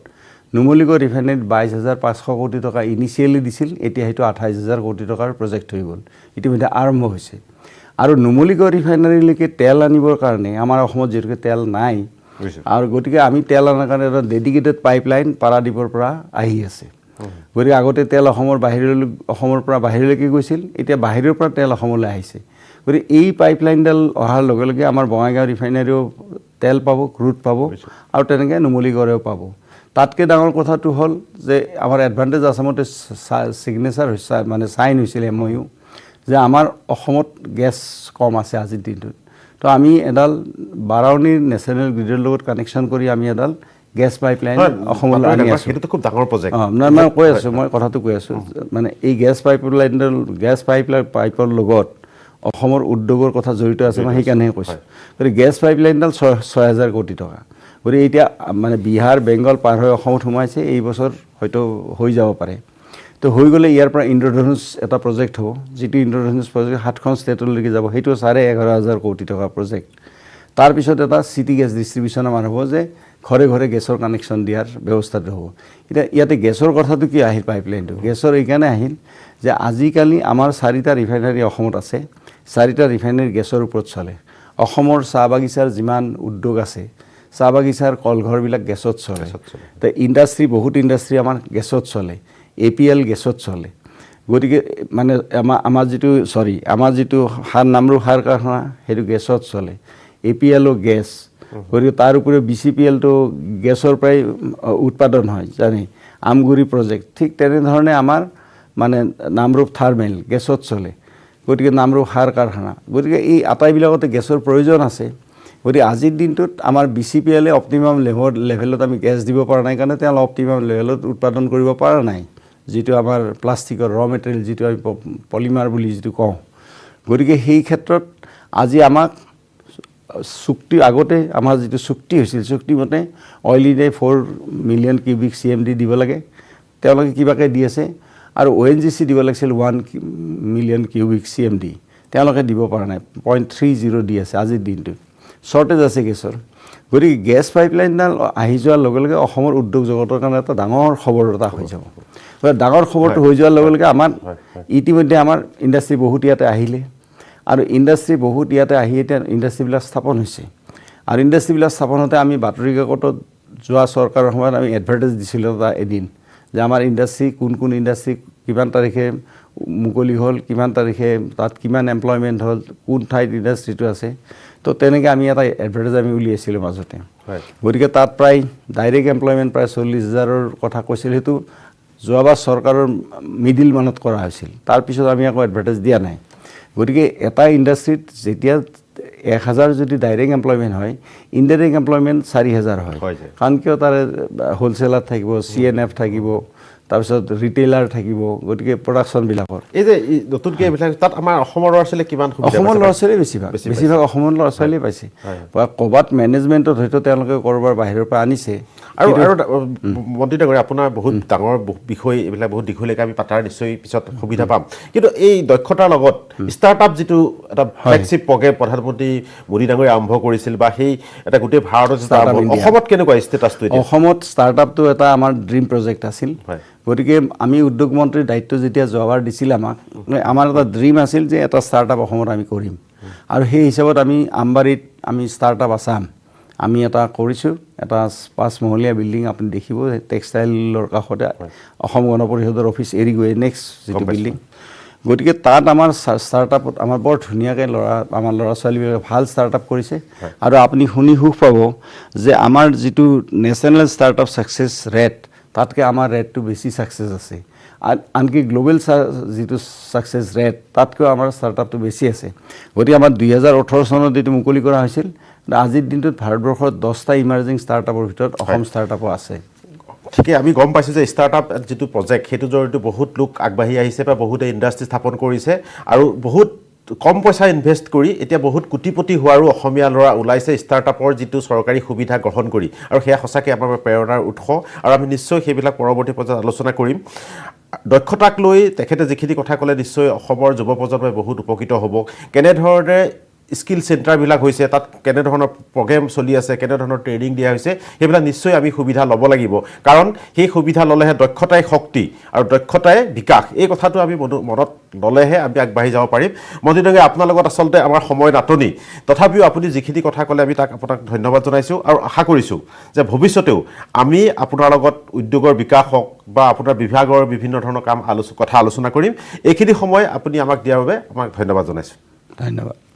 নুমলীগড় ৰিফাইনাৰীত 22,500 কোটি টকা ইনিচিয়েলি দিছিল এতিয়া সেইটো 28,000 কোটি টকাৰ প্ৰজেক্ট হৈ গ'ল ইতিমধ্যে আৰম্ভ হৈছে আৰু নুমলীগড় ৰিফাইনাৰীলৈকে তেল আনিবৰ কাৰণে আমাৰ অসমত যিহেতুকে তেল নাই আৰু গতিকে আমি তেল আনাৰ কাৰণে এটা ডেডিকেটেড পাইপলাইন পাৰাদ্বীপৰ পৰা আহি আছে গতিকে আগতে তেল অসমৰ পৰা বাহিৰলৈকে গৈছিল এতিয়া বাহিৰৰ পৰা তেল অসমলৈ আহিছে গতিকে এই পাইপলাইনডাল অহাৰ লগে লগে আমাৰ বঙাইগাঁও ৰিফাইনাৰীও তেল পাব ক্ৰুড পাব আৰু তেনেকৈ নুমলীগড়েও পাব তাতকৈ ডাঙৰ কথাটো হ'ল যে আমাৰ এডভান্টেজ আছামতে ছিগনেচাৰ হৈছে মানে চাইন হৈছিল MOU যে আমাৰ অসমত গেছ কম আছে আজিৰ দিনটোত তো আমি এডাল বাৰাউনীৰ নেশ্যনেল গ্ৰিডৰ লগত কানেকশ্যন কৰি আমি এডাল গেছ পাইপলাইন অসমলৈ আনি আছোঁ সেইটো খুব ডাঙৰ প্ৰজেক্ট মই কৈ আছোঁ মই কথাটো কৈ আছোঁ মানে এই গেছ পাইপৰ লগত অসমৰ উদ্যোগৰ কথা জড়িত আছে মই সেইকাৰণেহে কৈছোঁ গতিকে গেছ পাইপলাইনডাল 6,000 কোটি টকা গতিকে এতিয়া মানে বিহাৰ বেংগল পাৰ হৈ অসমত সোমাইছে এই বছৰ হয়তো হৈ যাব পাৰে তো হৈ গ'লে ইয়াৰ পৰা ইন্দ্ৰধনুষ এটা প্ৰজেক্ট হ'ব যিটো ইন্দ্ৰধনুষ প্ৰজেক্ট 7খন ষ্টেটলৈকে যাব সেইটো 11,500 কোটি টকা প্ৰজেক্ট তাৰপিছত এটা চিটি গেছ ডিষ্ট্ৰিবিউশ্যন আমাৰ হ'ব যে ঘৰে ঘৰে গেছৰ কানেকশ্যন দিয়াৰ ব্যৱস্থাটো হ'ব এতিয়া ইয়াতে গেছৰ কথাটো কি আহিল পাইপলাইনটো গেছৰ এইকাৰণে আহিল যে আজিকালি আমাৰ 4টা ৰিফাইনাৰী অসমত আছে 4টা ৰিফাইনাৰী গেছৰ ওপৰত চলে অসমৰ চাহ বাগিচাৰ যিমান উদ্যোগ আছে চাহ বাগিচাৰ কলঘৰবিলাক গেছত চলে তো ইণ্ডাষ্ট্ৰি বহুত ইণ্ডাষ্ট্ৰি আমাৰ গেছত চলে APL গেছত চলে গতিকে মানে আমাৰ যিটো নামৰূপ সাৰ কাৰখানা সেইটো গেছত চলে APLও গেছ গতিকে তাৰ উপৰিও BCPLটো গেছৰ পৰাই উৎপাদন হয় জানি আমগুৰি প্ৰজেক্ট ঠিক তেনেধৰণে আমাৰ মানে নামৰূপ থাৰ্মেল গেছত চলে গতিকে নামৰূপ সাৰ কাৰখানা গতিকে এই আটাইবিলাকতে গেছৰ প্ৰয়োজন আছে গতিকে আজিৰ দিনটোত আমাৰ BCPL অপটিমাম লেভেলত আমি গেছ দিব পৰা নাই কাৰণে তেওঁলোকে অপটিমাম লেভেলত উৎপাদন কৰিব পৰা নাই যিটো আমাৰ প্লাষ্টিকৰ ৰ মেটেৰিয়েল যিটো আমি পলিমাৰ বুলি যিটো কওঁ গতিকে সেই ক্ষেত্ৰত আজি আমাক চুক্তি আগতে আমাৰ যিটো চুক্তি হৈছিল চুক্তিমতে অইল ইণ্ডিয়াই 4 মিলিয়ন কিউবিক CMD দিব লাগে তেওঁলোকে কিবাকে দি আছে আৰু ONGC দিব লাগিছিল 1 মিলিয়ন কিউবিক CMD তেওঁলোকে দিব পৰা নাই 0.30 দি আছে আজিৰ দিনটোত শ্বৰ্টেজ আছে গেছৰ গতিকে গেছ পাইপলাইনডাল আহি যোৱাৰ লগে লগে অসমৰ উদ্যোগ জগতৰ কাৰণে এটা ডাঙৰ খবৰ এটা হৈ যাব ডাঙৰ খবৰটো হৈ যোৱাৰ লগে লগে আমাৰ ইতিমধ্যে আমাৰ ইণ্ডাষ্ট্ৰী বহুত ইয়াতে আহিলে আৰু ইণ্ডাষ্ট্ৰী বহুত ইয়াতে আহি এতিয়া ইণ্ডাষ্ট্ৰীবিলাক স্থাপন হৈছে আৰু ইণ্ডাষ্ট্ৰীবিলাক স্থাপন হওঁতে আমি বাতৰি কাকতত যোৱা চৰকাৰৰ সময়ত আমি এডভাৰটাইজ দিছিলোঁ এটা এদিন যে আমাৰ ইণ্ডাষ্ট্ৰী কোন ইণ্ডাষ্ট্ৰী কিমান তাৰিখে মুকলি হ'ল কিমান তাৰিখে তাত কিমান এমপ্লয়মেণ্ট হ'ল কোন ঠাইত ইণ্ডাষ্ট্ৰীটো আছে তো তেনেকৈ আমি এটা এডভাৰটাইজ আমি উলিয়াইছিলোঁ মাজতে গতিকে তাত প্ৰায় ডাইৰেক্ট এমপ্লয়মেণ্ট প্ৰায় 40,000ৰ কথা কৈছিল সেইটো যোৱাবাৰ চৰকাৰৰ মিডিল মানত কৰা হৈছিল তাৰপিছত আমি আকৌ এডভাৰটাইজ দিয়া নাই গতিকে এটা ইণ্ডাষ্ট্ৰীত যেতিয়া 1,000 যদি ডাইৰেক্ট এমপ্লয়মেণ্ট হয় ইনডাইৰেক্ট এমপ্লয়মেণ্ট 4,000 হয় কাৰণ কিয় তাৰে হোলচেলাৰ থাকিব CNF থাকিব তাৰপিছত ৰিটেইলাৰ থাকিব গতিকে প্ৰডাকশ্যনবিলাকৰ এই যে নতুনকৈ এইবিলাক তাত আমাৰ অসমৰ ল'ৰা ছোৱালীয়ে কিমান অসমৰ ল'ৰা ছোৱালীয়ে বেছিভাগ অসমৰ ল'ৰা ছোৱালীয়ে পাইছে ক'ৰবাত মেনেজমেণ্টত হয়তো তেওঁলোকে ক'ৰবাৰ বাহিৰৰ পৰা আনিছে আৰু মন্ত্ৰী ডাঙৰীয়া আপোনাৰ বহুত ডাঙৰ বিষয় এইবিলাক বহুত দীঘলীয়াকৈ আমি পাতাৰ নিশ্চয় পিছত সুবিধা পাম কিন্তু এই দক্ষতাৰ লগত ষ্টাৰ্টআপ যিটো এটা ফ্লেগশ্বিপ প্ৰগ্ৰেম প্ৰধানমন্ত্ৰী মোদী ডাঙৰীয়া আৰম্ভ কৰিছিল বা সেই এটা গোটেই ভাৰতত অসমত কেনেকুৱা ষ্টেটাছটো অসমত ষ্টাৰ্টআপটো এটা আমাৰ ড্ৰিম প্ৰজেক্ট আছিল গতিকে আমি উদ্যোগ মন্ত্ৰীৰ দায়িত্ব যেতিয়া যোৱাবাৰ দিছিল আমাৰ এটা ড্ৰিম আছিল যে এটা ষ্টাৰ্টআপ অসমত আমি কৰিম আৰু সেই হিচাপত আমি আমবাৰীত আমি ষ্টাৰ্টআপ আছাম আমি এটা কৰিছোঁ এটা 5 মহলীয়া বিল্ডিং আপুনি দেখিব টেক্সটাইলৰ কাষতে অসম গণ পৰিষদৰ অফিচ এৰি গৈ নেক্সট যিটো বিল্ডিং গতিকে তাত আমাৰ ষ্টাৰ্টআপত আমাৰ বৰ ধুনীয়াকৈ আমাৰ ল'ৰা ছোৱালীবিলাকে ভাল ষ্টাৰ্টআপ কৰিছে আৰু আপুনি শুনি সুখ পাব যে আমাৰ যিটো নেশ্যনেল ষ্টাৰ্টআপ ছাকচেছ ৰেট তাতকৈ আমাৰ ৰেটটো বেছি ছাকচেছ আছে আনকি গ্ল'বেল যিটো ছাকচেছ ৰেট তাতকৈও আমাৰ ষ্টাৰ্টআপটো বেছি আছে গতিকে আমাৰ 2018 চনত এইটো মুকলি কৰা হৈছিল আজিৰ দিনটোত ভাৰতবৰ্ষত 10টা ইমাৰ্জিং ষ্টাৰ্টআপৰ ভিতৰত অসম ষ্টাৰ্টআপো আছে ঠিকে আমি গম পাইছোঁ যে ষ্টাৰ্টআপ যিটো প্ৰজেক্ট সেইটো জৰিয়তে বহুত লোক আগবাঢ়ি আহিছে বা বহুতে ইণ্ডাষ্ট্ৰী স্থাপন কৰিছে আৰু বহুত কম পইচা ইনভেষ্ট কৰি এতিয়া বহুত কোটিপতি হোৱাৰো অসমীয়া ল'ৰা ওলাইছে ষ্টাৰ্টআপৰ যিটো চৰকাৰী সুবিধা গ্ৰহণ কৰি আৰু সেয়া সঁচাকৈ আমাৰ প্ৰেৰণাৰ উৎস আৰু আমি নিশ্চয় সেইবিলাক পৰৱৰ্তী পৰ্যায়ত আলোচনা কৰিম দক্ষতাক লৈ তেখেতে যিখিনি কথা ক'লে নিশ্চয় অসমৰ যুৱ প্ৰজন্মই বহুত উপকৃত হ'ব কেনেধৰণে স্কিল চেণ্টাৰবিলাক হৈছে তাত কেনেধৰণৰ প্ৰগ্ৰেম চলি আছে কেনেধৰণৰ ট্ৰেইনিং দিয়া হৈছে সেইবিলাক নিশ্চয় আমি সুবিধা ল'ব লাগিব কাৰণ সেই সুবিধা ল'লেহে দক্ষতাই শক্তি আৰু দক্ষতাই বিকাশ এই কথাটো আমি মনত ল'লেহে আমি আগবাঢ়ি যাব পাৰিম মন্ত্ৰী ডাঙৰীয়া আপোনাৰ লগত আচলতে আমাৰ সময় নাটনি তথাপিও আপুনি যিখিনি কথা ক'লে আমি আপোনাক ধন্যবাদ জনাইছোঁ আৰু আশা কৰিছোঁ যে ভৱিষ্যতেও আমি আপোনাৰ লগত উদ্যোগৰ বিকাশ হওক বা আপোনাৰ বিভাগৰ বিভিন্ন ধৰণৰ কথা আলোচনা কৰিম এইখিনি সময় আপুনি আমাক দিয়াৰ বাবে আমাক ধন্যবাদ জনাইছোঁ ধন্যবাদ